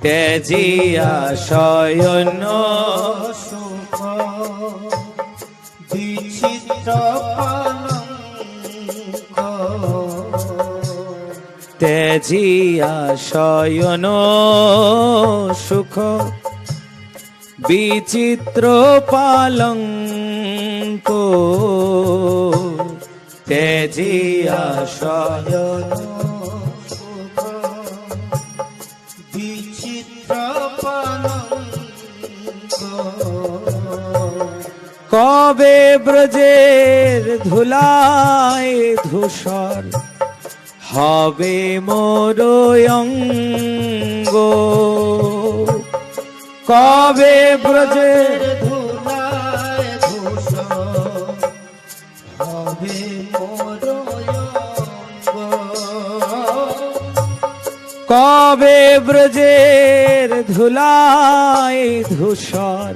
ত্যাজিয়া শয়ন সুখ বিচিত্র পালঙ্ক, ত্যাজিয়া শয়ন সুখ বিচিত্র পালঙ্ক, ত্যাজিয়া শয়ন সুখ বিচিত্র পালঙ্ক, কবে ব্রজের ধুলায় ধূসর হবে মোর অঙ্গ, কবে ব্রজের ধুলায় ধূসর হবে মোর অঙ্গ, কবে ব্রজের ধুলায় ধূসর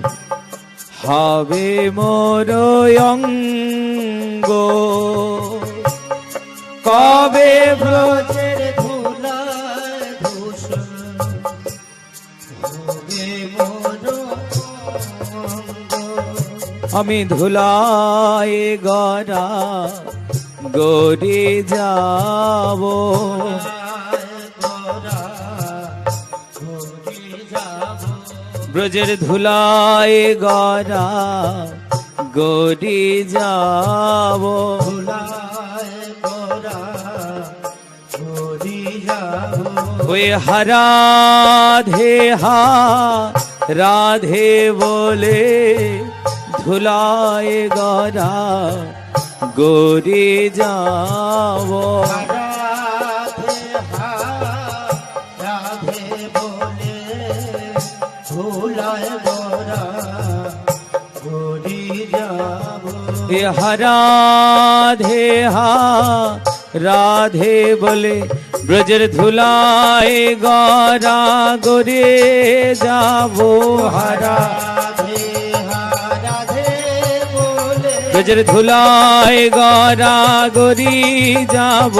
হবে মোর অঙ্গ, কবে ব্রজের ধুলায় ধূসর হবে মোর অঙ্গ। আমি ধুলায় গড়া গড়ে যাব, ব্রজের ধুলায় গড়া গড়ে যাব, ওই হরাধে হা রাধে বলে ধুলায় গড়া গড়ে যাব, রাধে হা রাধে বলে ব্রজের ধুলায় গড়া গড়ে যাব, রাধে হা রাধে বলে ব্রজের ধুলায় গড়া গড়ি যাব,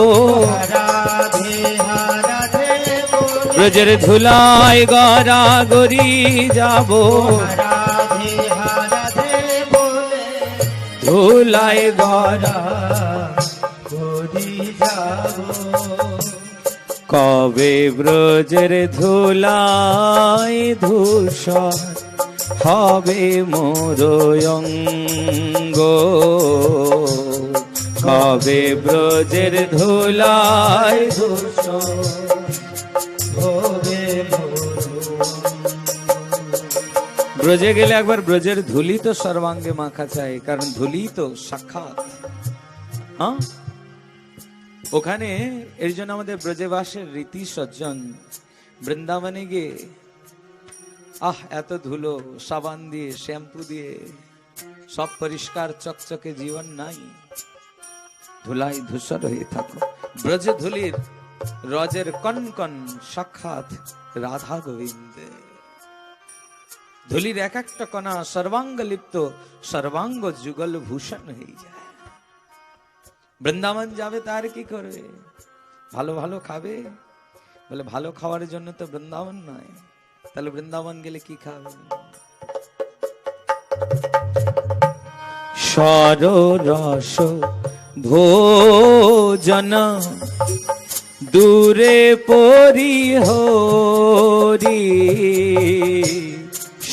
রাধে হা রাধে বলে ব্রজের ধুলায় গড়া গড়ি যাব, রাধে হা রাধে বলে ধুলায় গড়া গড়ি যাব, কবে ব্রজের ধুলায় ধূসর হবে মোর অঙ্গ, কবে ব্রজের ধুলায় ধূসর হবে মোর অঙ্গ। ব্রজে গেলে একবার ব্রজের ধুলি তো সর্বাঙ্গে মাখা চাই, কারণ ধুলি তো সাক্ষাৎ। হ্যাঁ, ওখানে এর জন্য আমাদের ব্রজবাসের রীতি সজ্জন বৃন্দাবনে গিয়ে এত ধুলো, সাবান দিয়ে শ্যাম্পু দিয়ে সব পরিষ্কার চকচকে জীবন নাই, ধুলাই ধূসর হয়ে থাকো। ব্রজ ধুলির রজের কন কন সাক্ষাৎ রাধা গোবিন্দ, ধুলির এক একটা কণা সর্বাঙ্গ লিপ্ত, সর্বাঙ্গ যুগল ভূষণ হয়ে যায়। বৃন্দাবন যাবে তার কি করবে? ভালো ভালো খাবে, বলে ভালো খাওয়ার জন্য তো বৃন্দাবন নয়, তাহলে বৃন্দাবন গেলে কি খাবে? সররস ভোজন দূরে পরিহরি,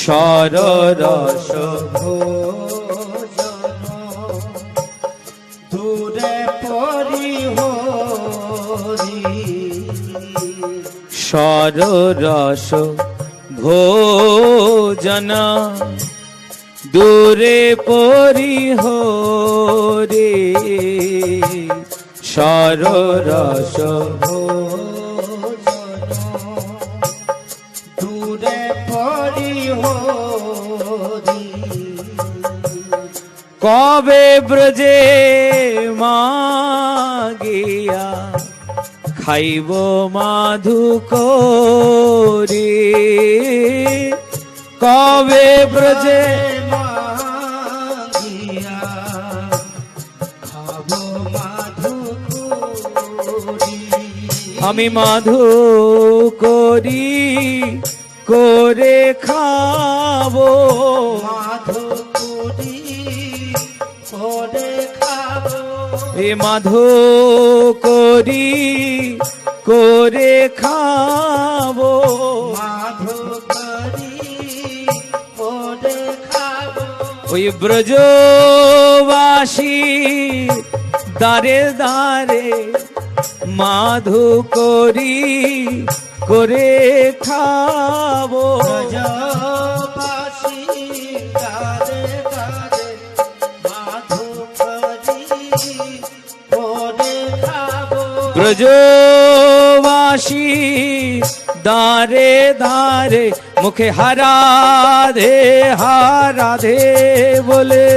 সররস ভোজন দূরে পরিহরি সররস ভোজন দূরে পরিহরে সররস দূরে পরিহরি কবে ব্রজে মাগিয়া খাইব মাধু করে কবে ব্রজে মাগিয়া খাবো মাধু করি আমি মাধু করি করে খাবো মাধু করি করে খাবো এ মাধু করি করে খাবো মাধু করি করে খাবো ওই ব্রজবাসী দারে দারে মাধু করি করে খাবো ব্রজবাসী দারে দারে মাধু করি করে খাবো ব্রজবাসী দারে দারে মুখে হারাধে হারাধে বলে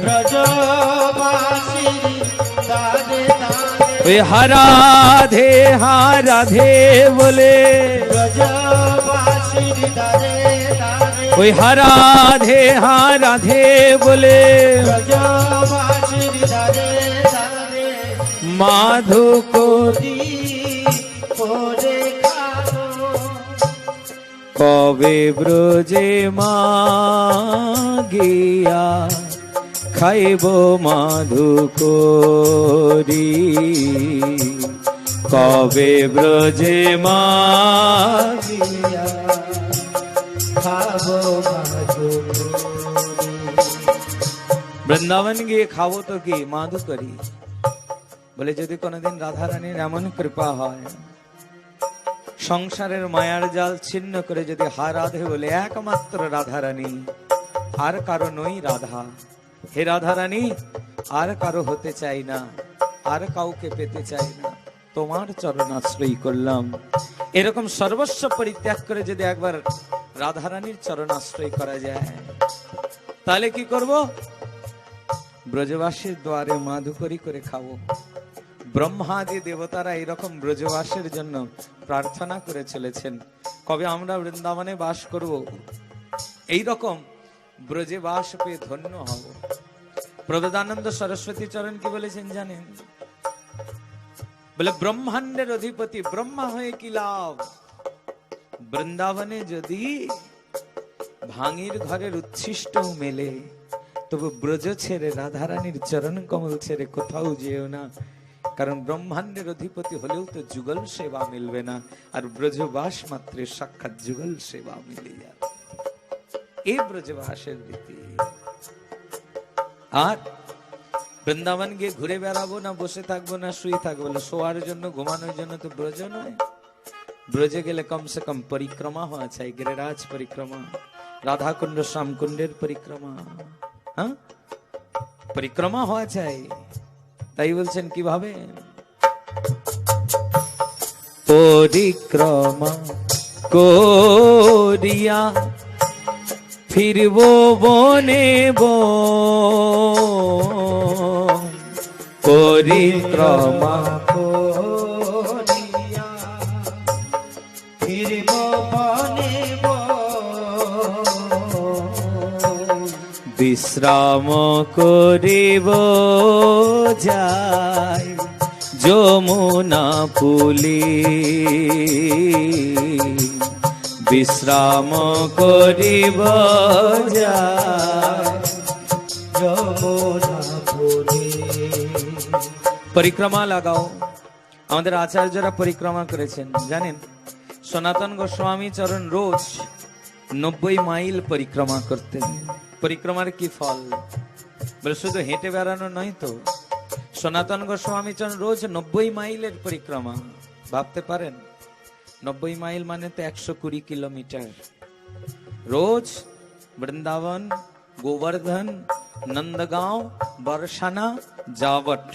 ব্রজবাসী দারে দারে ওই হারাধে হারাধে বলে ব্রজবাসী দারে দারে ওই হারাধে হারাধে বলে ব্রজবাসী দারে দারে মাধু করি করে খাবো কবে ব্রজে মাগিয়া খাইব মাধু করি কবে ব্রজে মাগিয়া খাবো মাধু বৃন্দাবন গিয়ে খাবো তো কি মাধু করি বলে যদি কোনোদিন রাধা রানীর এমন কৃপা হয় সংসারের মায়ার জাল ছিন্ন করে যদি হা রাধে বলে একমাত্র রাধা রানী আর কারো নই রাধা হে রাধা রানী আর কারো হতে চাই না আর কাউকে পেতে চাই না তোমার চরণ আশ্রয় করলাম এরকম সর্বস্ব পরিত্যাগ করে যদি একবার রাধা রানীর চরণ আশ্রয় করা যায় তাহলে কি করব ব্রজবাসীর দ্বারে মাধুকরী করে খাবো ব্রহ্মাদি দেবতারা এরকম ব্রজবাসের জন্য প্রার্থনা করে চলেছেন কবে আমরা বৃন্দাবনে বাস করব এই রকম ব্রজে বাস পেয়ে ধন্য হব প্রবোধানন্দ সরস্বতী চরণ কি বলেছেন জানেন বলে ব্রহ্মাণ্ডের অধিপতি ব্রহ্মা হয়ে কি লাভ বৃন্দাবনে যদি ভাঙির ঘরের উচ্ছিষ্ট মেলে তবু ব্রজ ছেড়ে রাধারানীর চরণ কমল ছেড়ে কোথাও যেও না কারণ ব্রহ্মাণ্ডের অধিপতি হলেও তো যুগল সেবা মিলবে না আর ব্রজবাস মাত্রে সাক্ষাৎ যুগল সেবা মিলে যাবে এই ব্রজবাসের রীতি আর বৃন্দাবন গিয়ে ঘুরে বেড়াবো না বসে থাকবো না শুয়ে থাকবো শোয়ার জন্য ঘুমানোর জন্য তো ব্রজ নয় ব্রজে গেলে কমসে কম পরিক্রমা হওয়া চাই গিরিরাজ পরিক্রমা রাধাকুণ্ড শ্যামকুণ্ডের পরিক্রমা হ্যাঁ পরিক্রমা হওয়া চাই তাই বলছেন কিভাবে পরিক্রমা করিয়া ফিরব বনে পরিক্রমা করিয়া ফিরব বনে বিশ্রাম করিব যাই যমুনা পুলি বিশ্রাম করিব যাই যমুনা পুলি পরিক্রমা লাগাও আমাদের আচার্যরা পরিক্রমা করেছেন জানেন সনাতন গোস্বামী চরণ রোজ 90 মাইল পরিক্রমা করতেন। পরিক্রমার কি ফল? বলে শুধু হেঁটে বেড়ানো নয় তো, সনাতন গোস্বামী চন্দ্র রোজ 90 মাইলের পরিক্রমা। ভাবতে পারেন 90 মাইল মানে তো 120 কিলোমিটার। রোজ বৃন্দাবন, গোवर्धन, नंदगांव, बरसाना, जावट,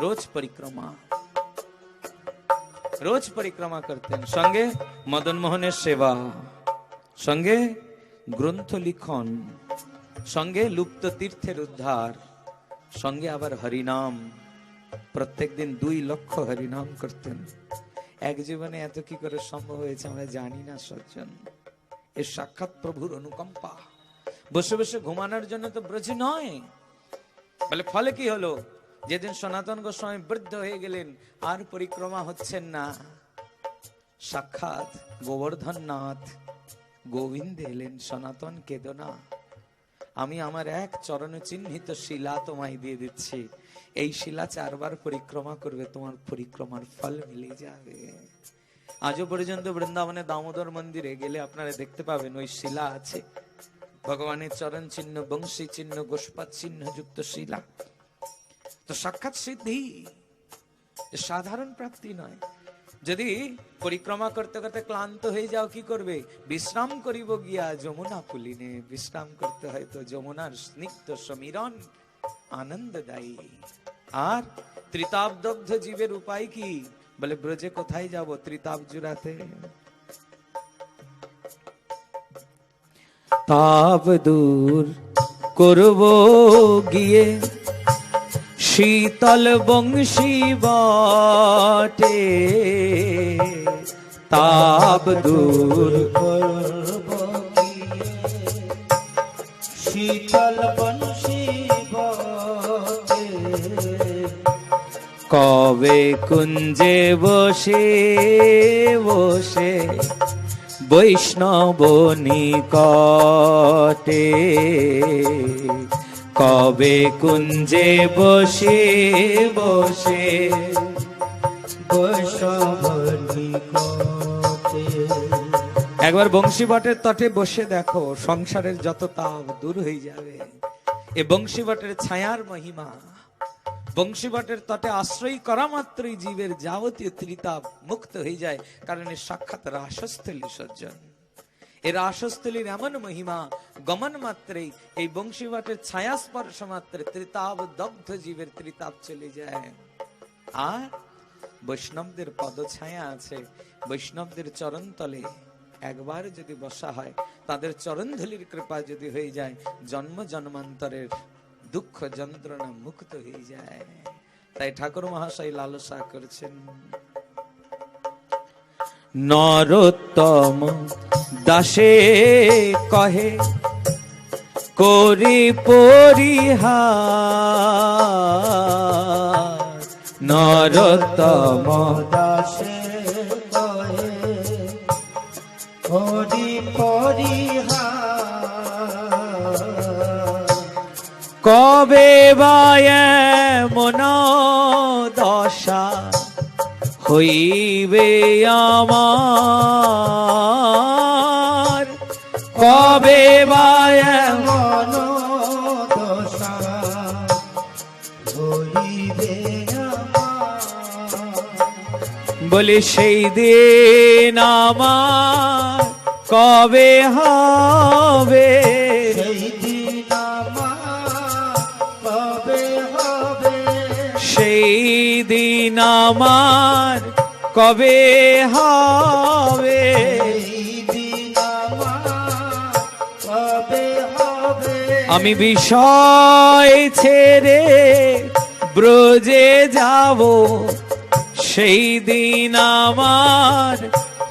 रोज परिक्रमा करते हैं। संगे मदन मोहन सेवा, संगे ग्रंथ लिखन, संगे लुप्त तीर्थेर उद्धार, संगे आबार हरिनाम। प्रत्येक दिन 2 লক্ষ हरिनाम करतें। एक जीवने एत की करे सम्भव হয়েছে আমরা জানি না সজ্জন। এর সাক্ষাৎ প্রভুর অনুকম্পা। বসে বসে ঘুমানোর জন্য তো ব্রজ নয়। বলে ফলে কি হলো? যেদিন সনাতন গোস্বামী বৃদ্ধ হয়ে গেলেন, আর পরিক্রমা হচ্ছেন না, সাক্ষাৎ গোবর্ধন নাথ গোবিন্দ এলেন। সনাতন কেঁদো না, আমি আমার এক চরণ চিহ্নিত শিলা তোমায় দিয়ে দিচ্ছি। এই শিলা 4 বার পরিক্রমা করবে, তোমার পরিক্রমার ফল মিলে যাবে। আজও পর্যন্ত বৃন্দাবনে দামোদর মন্দিরে গেলে আপনারা দেখতে পাবেন ওই শিলা আছে, ভগবানের চরণ চিহ্ন, বংশী চিহ্ন, গোষ্পাদ চিহ্ন যুক্ত শিলা। তো সাক্ষাৎ সিদ্ধি সাধারণ প্রাপ্তি নয়। যদি পরিক্রমা করতে করতে ক্লান্ত হয়ে যাও, কি করবে? বিশ্রাম করিব গিয়া যমুনা কুলিনে। বিশ্রাম করতে হয় তো যমুনার স্নিগ্ধ সমীরণ আনন্দদায়ী। আর ত্রিতাবদগ্ধ জীবের উপায় কি? বলে ব্রজে কোথায় যাব? ত্রিতাপ জুড়াতে। তাপ দূর করব গিয়ে শীতল বংশী বটে। তাপ দূর করব শীতল বংশী বটে। কবে কুঞ্জে বসে বসে বৈষ্ণব নিকটে। কবে কুঞ্জে বসে বসে বৈষ্ণব নিকটে। একবার বংশীবটের তটে বসে দেখো, সংসারের যত তাপ দূর হয়ে যাবে। এ বংশীবটের ছায়ার মহিমা। বংশীবটের তটে আশ্রয় করা মাত্রই জীবের যাবতীয় ত্রিতাপ মুক্ত হয়ে যায়। কারণ এর সাক্ষাৎ রাসস্থলী সজ্জন। এ রাসস্থলীর এমন মহিমা, গমন মাত্রেই এই বংশীবটের ছায়া স্পর্শ মাত্রে ত্রিতাপ দগ্ধ জীবের ত্রিতাপ চলে যায়। আর বৈষ্ণবদের পদ ছায়া আছে, বৈষ্ণবদের চরণ তলে একবার যদি বসা হয়, তাদের চরণধুলির কৃপা যদি হয়ে যায়, জন্ম জন্মান্তরের দুঃখ যন্ত্রণা মুক্ত হয়ে যায়। তাই ঠাকুর মহাশয় লালসা করছেন, নরোত্তম দাসে কহে করি পরিহার। নরোত্তম দাসে কহে করি পরিহার। কবে বায় মন দশা হইবে আমার। কবে বায় মন দশা হইবে আমার। বলি সেই দিন আমার কবে হবে? সেই দিন আমার কবে হবে? সেই দিন আমার কবে হবে? সেই দিন আমার কবে হবে? আমি বিষয় ছেড়ে ব্রজে যাব, সেই দিন আমার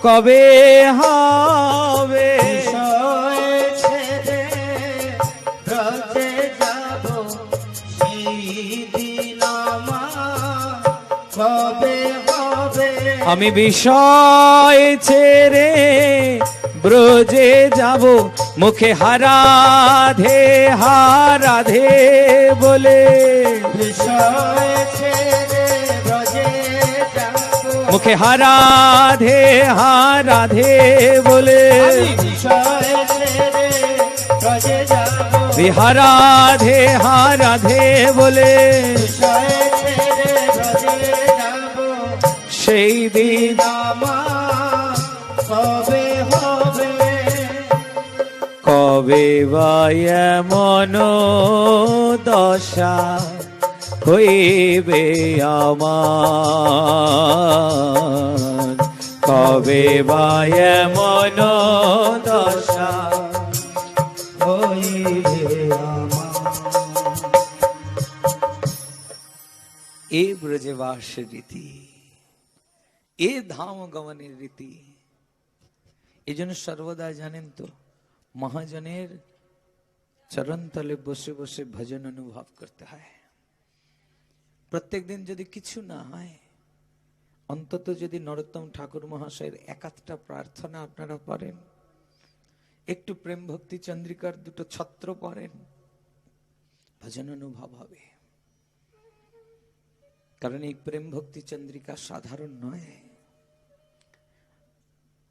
কবে হবে? বিষয় ছেড়ে ব্রজে যাব, সেই দিন আমার কবে হবে? আমি বিষয় ছেড়ে ব্রজে যাব, মুখে হারাধে হারাধে বলে। বিষয় ছেড়ে ব্রজে যাব, মুখে হা রাধে বলে আমি বিষয় ছেড়ে ব্রজে যাব, হা রাধে বলে বিষয় ছেড়ে ব্রজে যাব, সেই দিন আমার কবে হবে? কবে বা এমন দশা হইবে আমার, কবে বা এমন দশা হইবে আমার। এ ব্রজবাসের রীতি, এ ধাম গমনের রীতি। এই জন্য সর্বদা জানেন তো, মহাজনের চরণতলে বসে বসে ভজন অনুভব করতে হয়। প্রত্যেক দিন যদি কিছু না হয়, অন্তত যদি নরোত্তম ঠাকুর মহাশয়ের একাধটা প্রার্থনা আপনারা পড়েন, একটু প্রেম ভক্তি চন্দ্রিকার দুটো ছত্র পড়েন, ভজন অনুভব হবে। কারণ এই প্রেম ভক্তি চন্দ্রিকা সাধারণ নয়,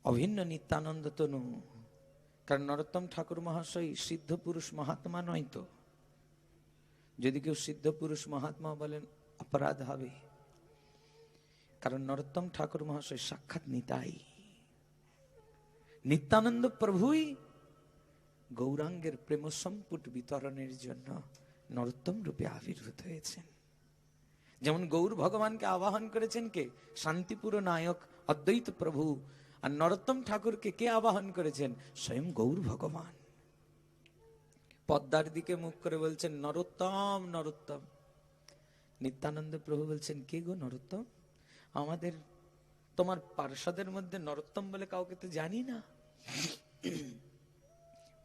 অভিন্ন নিত্যানন্দ তনু। কারণ নরোত্তম ঠাকুর মহাশয় সিদ্ধ পুরুষ মহাত্মা নয় তো। যদি কেউ সিদ্ধ পুরুষ মহাত্মা বলেন অপরাধ হবে, কারণ নরোত্তম ঠাকুর মহাশয় সাক্ষাৎ নিতাই। নিত্যানন্দ প্রভুই গৌরাঙ্গের প্রেম সম্পুট বিতরণের জন্য নরোত্তম রূপে আবির্ভূত হয়েছেন। যেমন গৌর ভগবানকে আবাহন করেছেন কে? শান্তিপুর নায়ক অদ্বৈত প্রভু। আর নরোত্তম ঠাকুরকে কে আবাহন করেছেন? স্বয়ং গৌর ভগবান। পদ্মার দিকে মুখ করে বলছেন নরোত্তম নরোত্তম। নিত্যানন্দ প্রভু বলছেন কে গো নরোত্তম? আমাদের তোমার পার্ষদের মধ্যে নরোত্তম বলে কাউকে তো জানি না।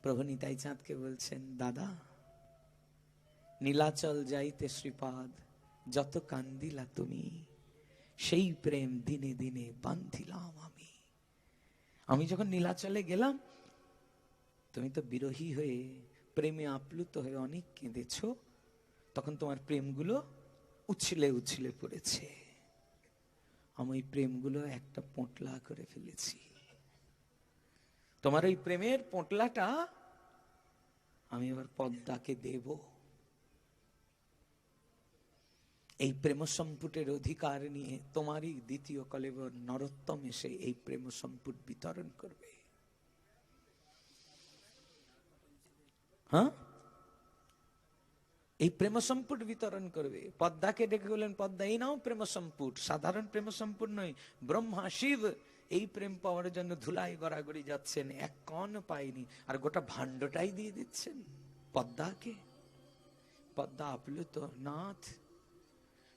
প্রভু নিতাই চাঁদকে বলছেন দাদা, নীলাচল যাইতে শ্রীপাদ যত কান্দিলা তুমি, সেই প্রেম দিনে দিনে বান্ধিলাম আমি। আমি যখন নীলাচলে গেলাম, তুমি তো বিরহী হয়ে প্রেমে আপ্লুত হয়ে অনেক কেঁদেছ, তখন তোমার প্রেমগুলো উছলে উছলে পড়েছে। আমি ওই প্রেমগুলো একটা পোঁটলা করে ফেলেছি। তোমার ওই প্রেমের পোঁটলাটা আমি এবার পদ্মাকে দেব। এই প্রেম সম্পুটের অধিকার নিয়ে তোমারই দ্বিতীয় কলেবর নরোত্তম এসে এই প্রেম সম্পুট বিতরণ করবে। হ্যাঁ, এই প্রেম সম্পুট বিতরণ করবে। পদ্মাকে ডেকে বললেন পদ্মা এই নাও প্রেম সম্পুট। সাধারণ প্রেম সম্পুট নয়, ব্রহ্মা শিব এই প্রেম পাওয়ার জন্য ধুলাই গড়াগড়ি যাচ্ছেন, এক কণ পায়নি, আর গোটা ভাণ্ডটাই দিয়ে দিচ্ছেন পদ্মাকে। পদ্মা আপ্লুত, নাথ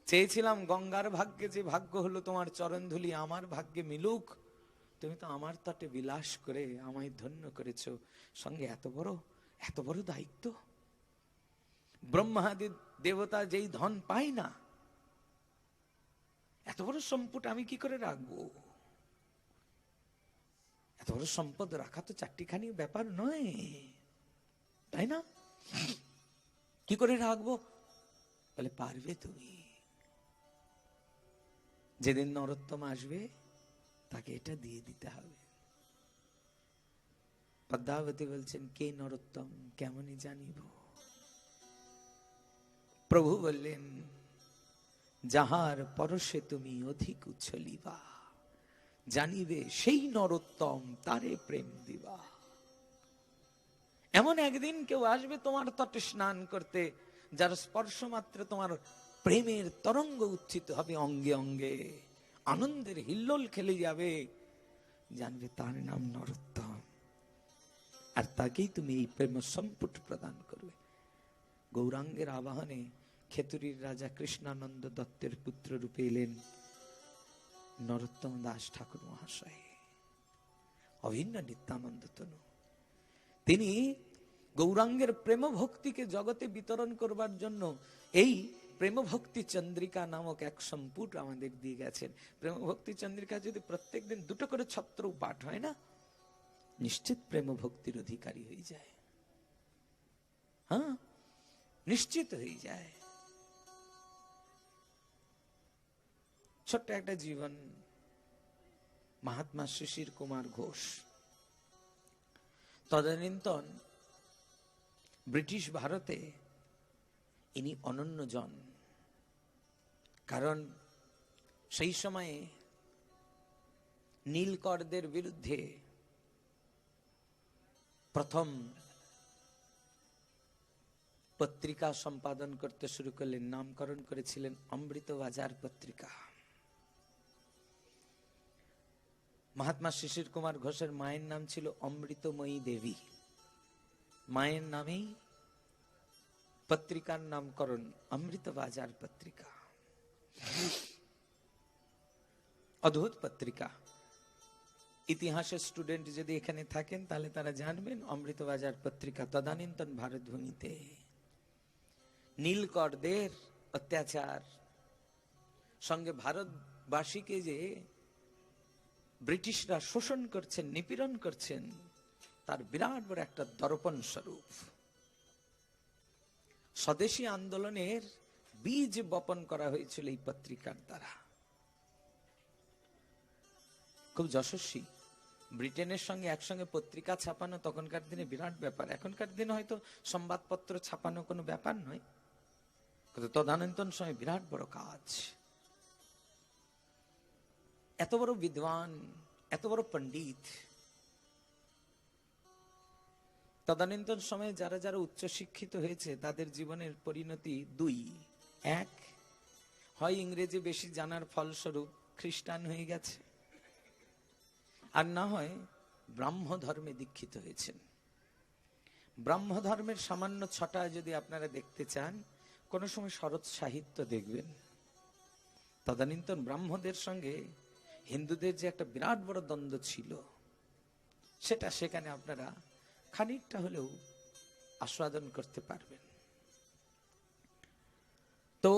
চেয়েছিলাম গঙ্গার ভাগ্যে যে ভাগ্য হলো তোমার চরণ ধুলি আমার ভাগ্যে মিলুক, তুমি তো আমার তটে বিলাস করে আমায় ধন্য করেছো, সঙ্গে এত বড় দায়িত্ব। ব্রহ্মাদি দেবতা যেই ধন পায় না, এত বড় সম্পদ আমি কি করে রাখবো? এত বড় সম্পদ রাখা তো চারটিখানি ব্যাপার নয়, তাই না? কি করে রাখবো? বলে পারবে তুমি। যেদিন নরোত্তম আসবে তাকে এটা দিয়ে দিতে হবে। পদ্মাবতী বলছেন কে নরোত্তম, কেমনই জানিব? প্রভু বললেন যাহার পরশে তুমি অধিক উচ্ছলিবা, জানিবে সেই নরোত্তম তারে প্রেম দিবা। এমন একদিন কেউ আসবে তোমার তটে স্নান করতে, যার স্পর্শ মাত্র তোমার প্রেমের তরঙ্গ উত্থিত হবে অঙ্গে অঙ্গে, আনন্দের হিল্লোল খেলে যাবে, জানবে তার নাম নরোত্তম। আর তাকেই তুমি এই প্রেম সম্পুট প্রদান করবে। গৌরাঙ্গের আবাহনে খেতুরির রাজা কৃষ্ণানন্দ দত্তের পুত্র রূপে এলেন নরোত্তম দাস ঠাকুর মহাশয়, অভিন্ন নিত্যানন্দ তনু। তিনি গৌরাঙ্গের প্রেম ভক্তিকে জগতে বিতরণ করবার জন্য এই প্রেম ভক্তি চন্দ্রিকা নামক এক সম্পুট আমাদের দিয়ে গেছেন। প্রেম ভক্তি চন্দ্রিকা যদি প্রত্যেক দিন দুটো করে ছত্র পাঠ হয় না, নিশ্চিত প্রেম ভক্তির অধিকারী হয়ে যায়। হ্যাঁ, নিশ্চিত হয়ে যায়। ছোট্ট একটা জীবন, মহাত্মা শিশির কুমার ঘোষ। তদানীন্তন ব্রিটিশ ভারতে ইনি অনন্যজন। কারণ সেই সময়ে নীলকরদের বিরুদ্ধে প্রথম পত্রিকা সম্পাদন করতে শুরু করলেন, নামকরণ করেছিলেন অমৃতবাজার পত্রিকা। মহাত্মা শিশির কুমার ঘোষের মায়ের নাম ছিল অমৃতময়ী দেবী। মায়ের নামেই পত্রিকার নামকরণ অমৃতবাজার পত্রিকা। অদ্ভুত পত্রিকা। ইতিহাসের স্টুডেন্ট যদি এখানে থাকেন তাহলে তারা জানবেন অমৃতবাজার পত্রিকা তদানীন্তন ভারত ভূমিতে নীলকরদের অত্যাচার সঙ্গে ভারতবাসীকে যে ব্রিটিশরা শোষণ করছেন, নিপীড়ন করছেন, তার বিরাট বড় একটা দর্পণ স্বরূপ। স্বদেশী আন্দোলনের বীজ বপন করা হয়েছিল এই পত্রিকার দ্বারা। খুব যশস্বী। ব্রিটেনের সঙ্গে একসঙ্গে পত্রিকা ছাপানো তখনকার দিনে বিরাট ব্যাপার। এখনকার দিনে হয়তো সংবাদপত্র ছাপানো কোনো ব্যাপার নয়, কিন্তু তদানীন্তন সময় বিরাট বড় কাজ। এত বড় বিদ্বান, এত বড় পণ্ডিত। তদানীন্তন সময়ে যারা যারা উচ্চ শিক্ষিত হয়েছে তাদের জীবনের পরিণতি দুই। এক, হয় ইংরেজি বেশি জানার ফলস্বরূপ খ্রিস্টান হয়ে গেছে, আর না হয় ব্রাহ্ম ধর্মে দীক্ষিত হয়েছেন। ব্রাহ্ম ধর্মের সামান্য ছটা যদি আপনারা দেখতে চান, কোন সময় শরৎ সাহিত্য দেখবেন। তদানীন্তন ব্রাহ্মদের সঙ্গে হিন্দুদের যে একটা বিরাট বড় দ্বন্দ্ব ছিল, সেটা সেখানে আপনারা খানিকটা হলেও আস্বাদন করতে পারবেন। তো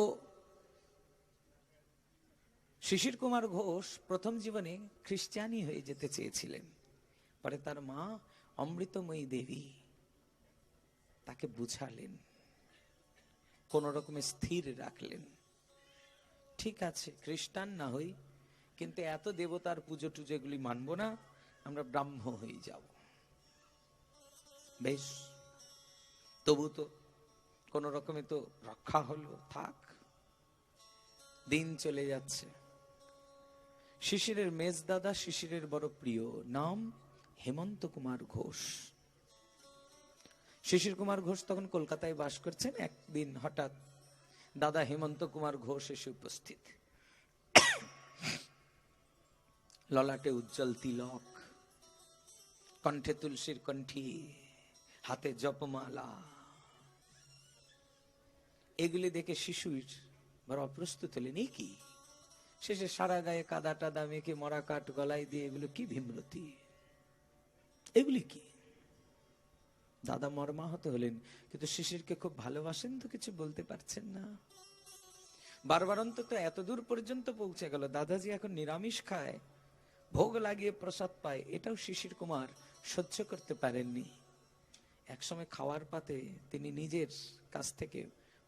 শিশির কুমার ঘোষ প্রথম জীবনে খ্রিস্টানই হয়ে যেতে চেয়েছিলেন। পরে তার মা অমৃতময়ী দেবী তাকে বুঝালেন, কোন রকমে স্থির রাখলেন। ঠিক আছে, খ্রিস্টান না হই, কিন্তু এত দেবতার পুজো টুজো এগুলি মানব না, আমরা ব্রাহ্ম হয়ে যাব। বেশ, তবু তো কোন রকমে তো রক্ষা হলো, থাক। দিন চলে যাচ্ছে। শিশিরের মেজদাদা শিশিরের বড় প্রিয়, নাম হেমন্ত কুমার ঘোষ। শিশির কুমার ঘোষ তখন কলকাতায় বাস করছেন। একদিন হঠাৎ দাদা হেমন্ত কুমার ঘোষ এসে উপস্থিত। ললাটে উজ্জ্বল তিলক, কণ্ঠে তুলসীর কণ্ঠী, হাতে জপমালা। এগুলি দেখে শিশুর বড় অপ্রস্তুত হলেন। এই কি? শেষে সারা গায়ে কাদা টাদা মেখে মরা কাঠ গলায় দিয়ে এগুলো কি ভীমরতি, এগুলি কি? দাদা মর্মাহত হলেন, কিন্তু শিশিরকে খুব ভালোবাসেন তো কিছু বলতে পারছেন না। বারবার অন্তত এত দূর পর্যন্ত পৌঁছে গেল, দাদাজি এখন নিরামিষ খায়, ভোগ লাগিয়ে প্রসাদ পায়, এটাও শিশির কুমার সহ্য করতে পারেননি। একসময় খাওয়ার পাতে তিনি নিজের কাছ থেকে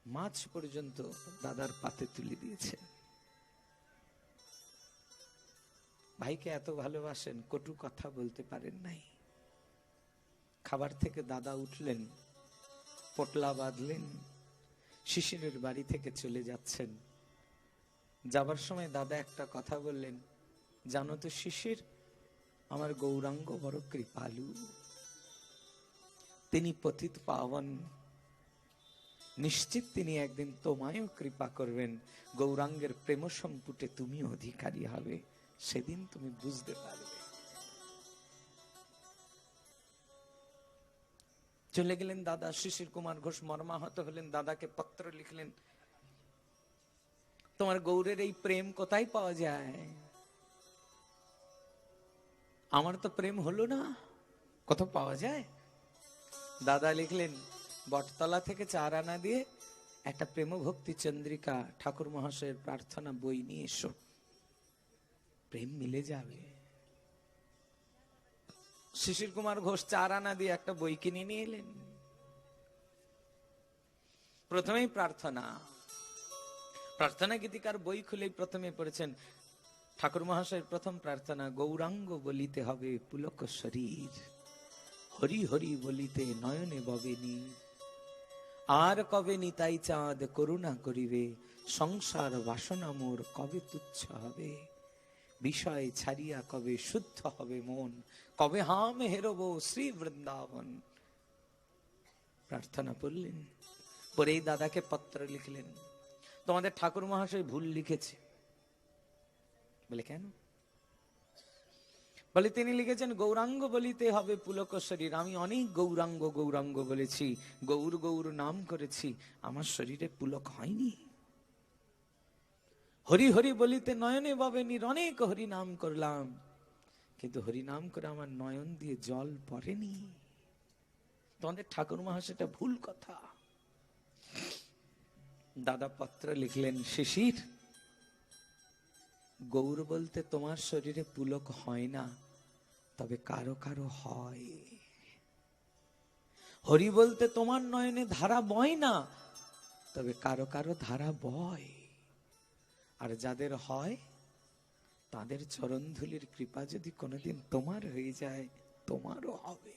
মাছ পর্যন্ত দাদার পাতে তুলে দিয়েছেন। ভাইকে এত ভালোবাসেন, কটু কথা বলতে পারেন নাই। খাবার থেকে দাদা উঠলেন, পোটলা বাঁধলেন, শিশিরের বাড়ি থেকে চলে যাচ্ছেন। যাবার সময় দাদা একটা কথা বললেন, জানো তো শিশির, আমার গৌরাঙ্গ বড় কৃপালু, তিনি পতিত পাবন, নিশ্চিত তিনি একদিন তোমায়ও কৃপা করবেন, গৌরাঙ্গের প্রেম সম্পুটে তুমি অধিকারী হবে, সেদিন তুমি বুঝতে পারবে। চলে গেলেন দাদা। শিশির কুমার ঘোষ মর্মাহত হলেন, দাদাকে পত্র লিখলেন, তোমার গৌরের এই প্রেম কোথায় পাওয়া যায়? আমার তো প্রেম হলো না, কোথাও পাওয়া যায়? দাদা লিখলেন, বটতলা থেকে 4 আনা দিয়ে একটা প্রেম ভক্তি চন্দ্রিকা ঠাকুর মহাশয়ের প্রার্থনা বই নিয়ে এসো, প্রেম মিলে যাবে। শিশির কুমার ঘোষ 4 আনা দিয়ে একটা বই কিনে নিয়ে এলেন। প্রথমেই প্রার্থনা গীতিকার বই খুলেই প্রথমে পড়েছেন, ঠাকুর মহাশয়ের প্রথম প্রার্থনা, গৌরাঙ্গ বলিতে হবে পুলক শরীর, হরি হরি বলিতে নয়নে ববে নীর। আর কবে নিতাই চাঁদ করুণা করিবে, সংসার বাসনা মোর কবে তুচ্ছ হবে। বিষয় ছাড়িয়া কবে শুদ্ধ হবে মন, কবে হাম হেরব শ্রী বৃন্দাবন। প্রার্থনা পড়লেন, পরেই দাদাকে পত্র লিখলেন, তোমাদের ঠাকুর মহাশয় ভুল লিখেছে। বলে কেন? বলে তিনি লিখেছেন গৌরাঙ্গ বলিতে হবে পুলক শরীর। আমি অনেক গৌরাঙ্গ গৌরাঙ্গ বলেছি, গৌর গৌর নাম করেছি, আমার শরীরে পুলক হয়নি। হরি হরি বলিতে নয়নে বাবে নীর, অনেক হরি নাম করলাম, কিন্তু হরি নাম করে আমার নয়ন দিয়ে জল পড়েনি। তোমাদের ঠাকুর মহাশয়টা ভুল কথা। দাদা পত্র লিখলেন, শিশির, গৌর বলতে তোমার শরীরে পুলক হয় না, তবে কারো কারো হয়। হরি বলতে তোমার নয়নে ধারা বয় না, তবে কারো কারো ধারা বয়। আর যাদের হয় তাদের চরণধুলির কৃপা যদি কোনোদিন তোমার হয়ে যায়, তোমারও হবে।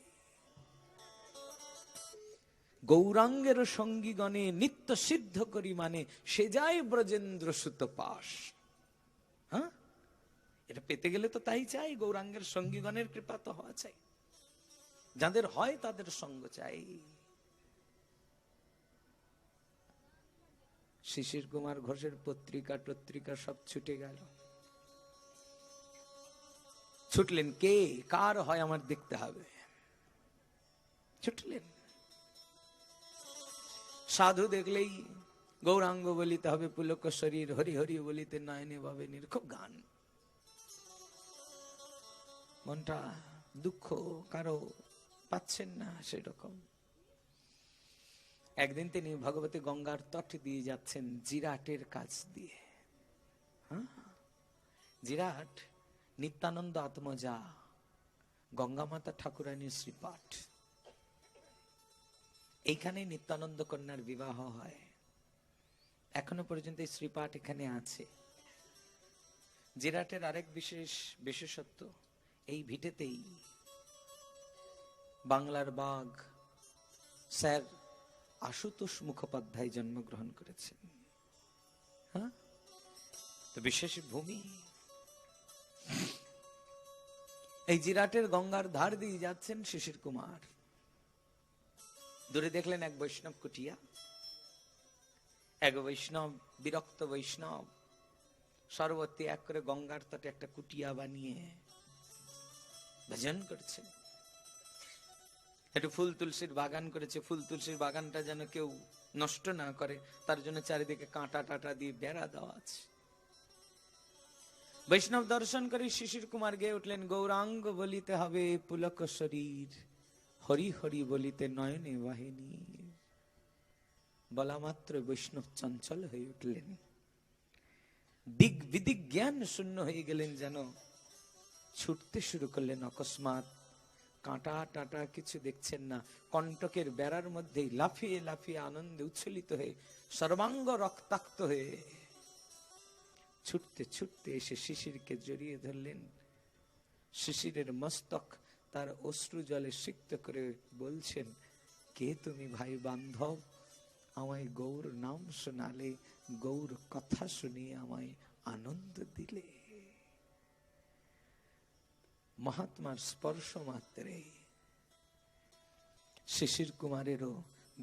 গৌরাঙ্গের সঙ্গীগণে নিত্য সিদ্ধ করি মানে, সে যায় ব্রজেন্দ্র সুত পাশ। হ্যাঁ, এটা পেতে গেলে তো তাই চাই, গৌরাঙ্গের সঙ্গীগণের কৃপা তো হওয়া চাই, যাদের হয় তাদের সঙ্গ চাই। শিশির কুমার ঘোষের পত্রিকা টত্রিকা সব ছুটে গেল। ছুটলেন, কে কার হয় আমার দেখতে হবে। ছুটলেন, সাধু দেখলেই গৌরাঙ্গ বলিতে হবে পুলক শরীর, হরি হরি বলিতে নয়নে ভাবে নীর। খুব গান, মনটা দুঃখ কারো পাচ্ছেন না সেরকম। একদিন তিনি ভগবতী গঙ্গার তট দিয়ে যাচ্ছেন, জিরাটের কাছ দিয়ে। হ্যাঁ, জিরাট নিত্যানন্দ আত্মজা, গঙ্গা মাতা ঠাকুরানীর শ্রীপাঠ। এইখানে নিত্যানন্দ কন্যার বিবাহ হয়। এখনো পর্যন্ত এই শ্রীপাঠ এখানে আছে। জিরাটের আরেক বিশেষত্ব, এই ভিটেতেই বাংলার বাঘ স্যার আশুতোষ মুখোপাধ্যায় জন্মগ্রহণ করেছেন। হ্যাঁ, তো বিশেষ ভূমি। এই জিরাটের গঙ্গার ধার দিয়ে যাচ্ছেন শিশির কুমার। দূরে দেখলেন এক বৈষ্ণব কুটিয়া, এক বৈষ্ণব, বিরক্ত বৈষ্ণব, সর্বত্র এক করে গঙ্গার তটে একটা কুটিয়া বানিয়ে ভজন করছে। একটু ফুল তুলসীর বাগান করেছে, ফুল তুলসীর বাগানটা যেন কেউ নষ্ট না করে, তার জন্য চারিদিকে কাঁটা টাটা দিয়ে বেড়া দেওয়া আছে। বৈষ্ণব দর্শন করে শিশির কুমার গেয়ে উঠলেন, গৌরাঙ্গ বলিতে হবে পুলক শরীর, হরি হরি বলিতে নয়নে বাহিনী। বলা মাত্র বৈষ্ণব চঞ্চল হয়ে উঠলেন, দিক বিদিক জ্ঞান শূন্য হয়ে গেলেন, যেন ছুটতে শুরু করলেন। অকস্মাৎ কাঁটা টাটা কিছু দেখছেন না, কণ্টকের বেড়ার মধ্যেই লাফিয়ে লাফিয়ে আনন্দে উচ্ছ্বলিত হয়ে সর্বাঙ্গ রক্তাক্ত হয়ে ছুটতে ছুটতে এসে শিশিরকে জড়িয়ে ধরলেন। শিশিরের মস্তক তার অশ্রু জলে সিক্ত করে বলছেন, কে তুমি ভাই বান্ধব? আমায় গৌর নাম শোনালে, গৌর কথা শুনিয়ে আমায় আনন্দ দিলে। মহাত্মার স্পর্শ মাত্রে শিশির কুমারেরও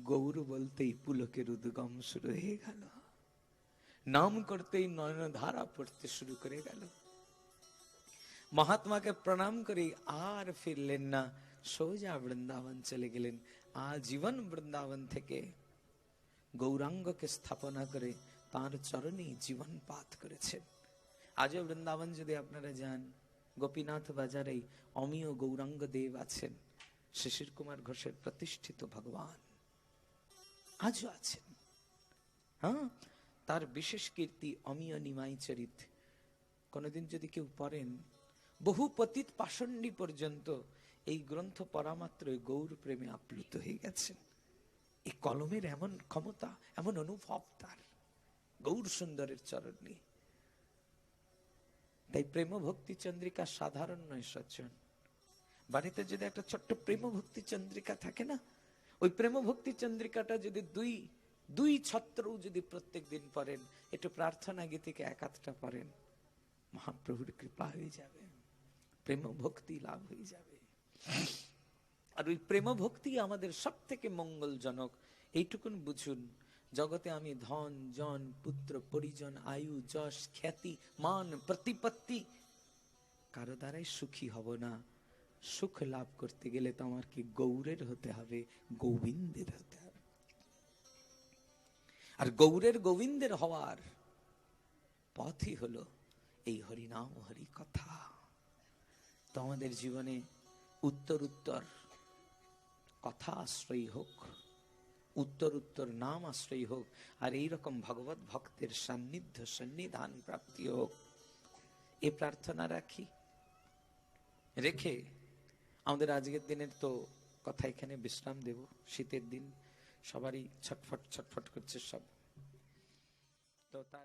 গৌর বলতেই পুলকের উদ্গম শুরু হয়ে গেল, নাম করতেই নয়ন ধারা পড়তে শুরু করে গেল। মহাত্মাকে প্রণাম করে আর ফিরলেন না, সোজা বৃন্দাবন চলে গেলেন। আজীবন বৃন্দাবন থেকে গৌরাঙ্গকে স্থাপনা করে তাঁর চরণেই জীবন পাত করেছেন। আজও বৃন্দাবন যদি আপনারা যান, গোপীনাথ বাজারেই অমিয় গৌরাঙ্গ দেব আছেন, শিশির কুমার ঘোষের প্রতিষ্ঠিত ভগবান আজও আছেন। হ্যাঁ, তার বিশেষ কীর্তি অমিয় নিমাই চরিত। কোনদিন যদি কেউ পড়েন, বহু পতিত পাষণ্ডী পর্যন্ত এই গ্রন্থ পড়া মাত্রই গৌর প্রেমে আপ্লুত হয়ে গেছেন। এই কলমের এমন ক্ষমতা, এমন অনুভব তার গৌর সুন্দরের চরণ নিয়ে। তাই প্রেম ভক্তি চন্দ্রিকা সাধারণ নয় সজ্জন। বাড়িতে যদি একটা ছোট্ট প্রেম ভক্তি চন্দ্রিকা থাকে না, ওই প্রেম ভক্তি চন্দ্রিকাটা যদি দুই ছত্রও যদি প্রত্যেক দিন পড়েন, একটু প্রার্থনা গীতিকে এক আধটা পড়েন, মহাপ্রভুর কৃপা হয়ে যাবে, প্রেম ভক্তি লাভ হয়ে যাবে। আর ওই প্রেম ভক্তি আমাদের সব থেকে মঙ্গলজনক। এইটুকুন বুঝুন, জগতে আমি ধন জন পুত্র পরিজন আয়ু যশ খ্যাতি মান প্রতিপত্তি কারো দ্বারাই সুখী হব না। সুখ লাভ করতে গেলে তো আমার কি গৌরের হতে হবে, গোবিন্দের হতে হবে। আর গৌরের গোবিন্দের হওয়ার পথই হলো এই হরিনাম হরি কথা। তো আমাদের জীবনে উত্তর উত্তর কথা আশ্রয়ী হোক, উত্তর উত্তর নাম আশ্রয়ী হোক, আর এইরকম ভগবত ভক্তের সান্নিধ্য সন্নিধান প্রাপ্তি হোক, এ প্রার্থনা রেখে আমাদের আজকের দিনের তো কথা এখানে বিশ্রাম দেব। শীতের দিন সবারই ছটফট ছটফট করছে সব, তো তার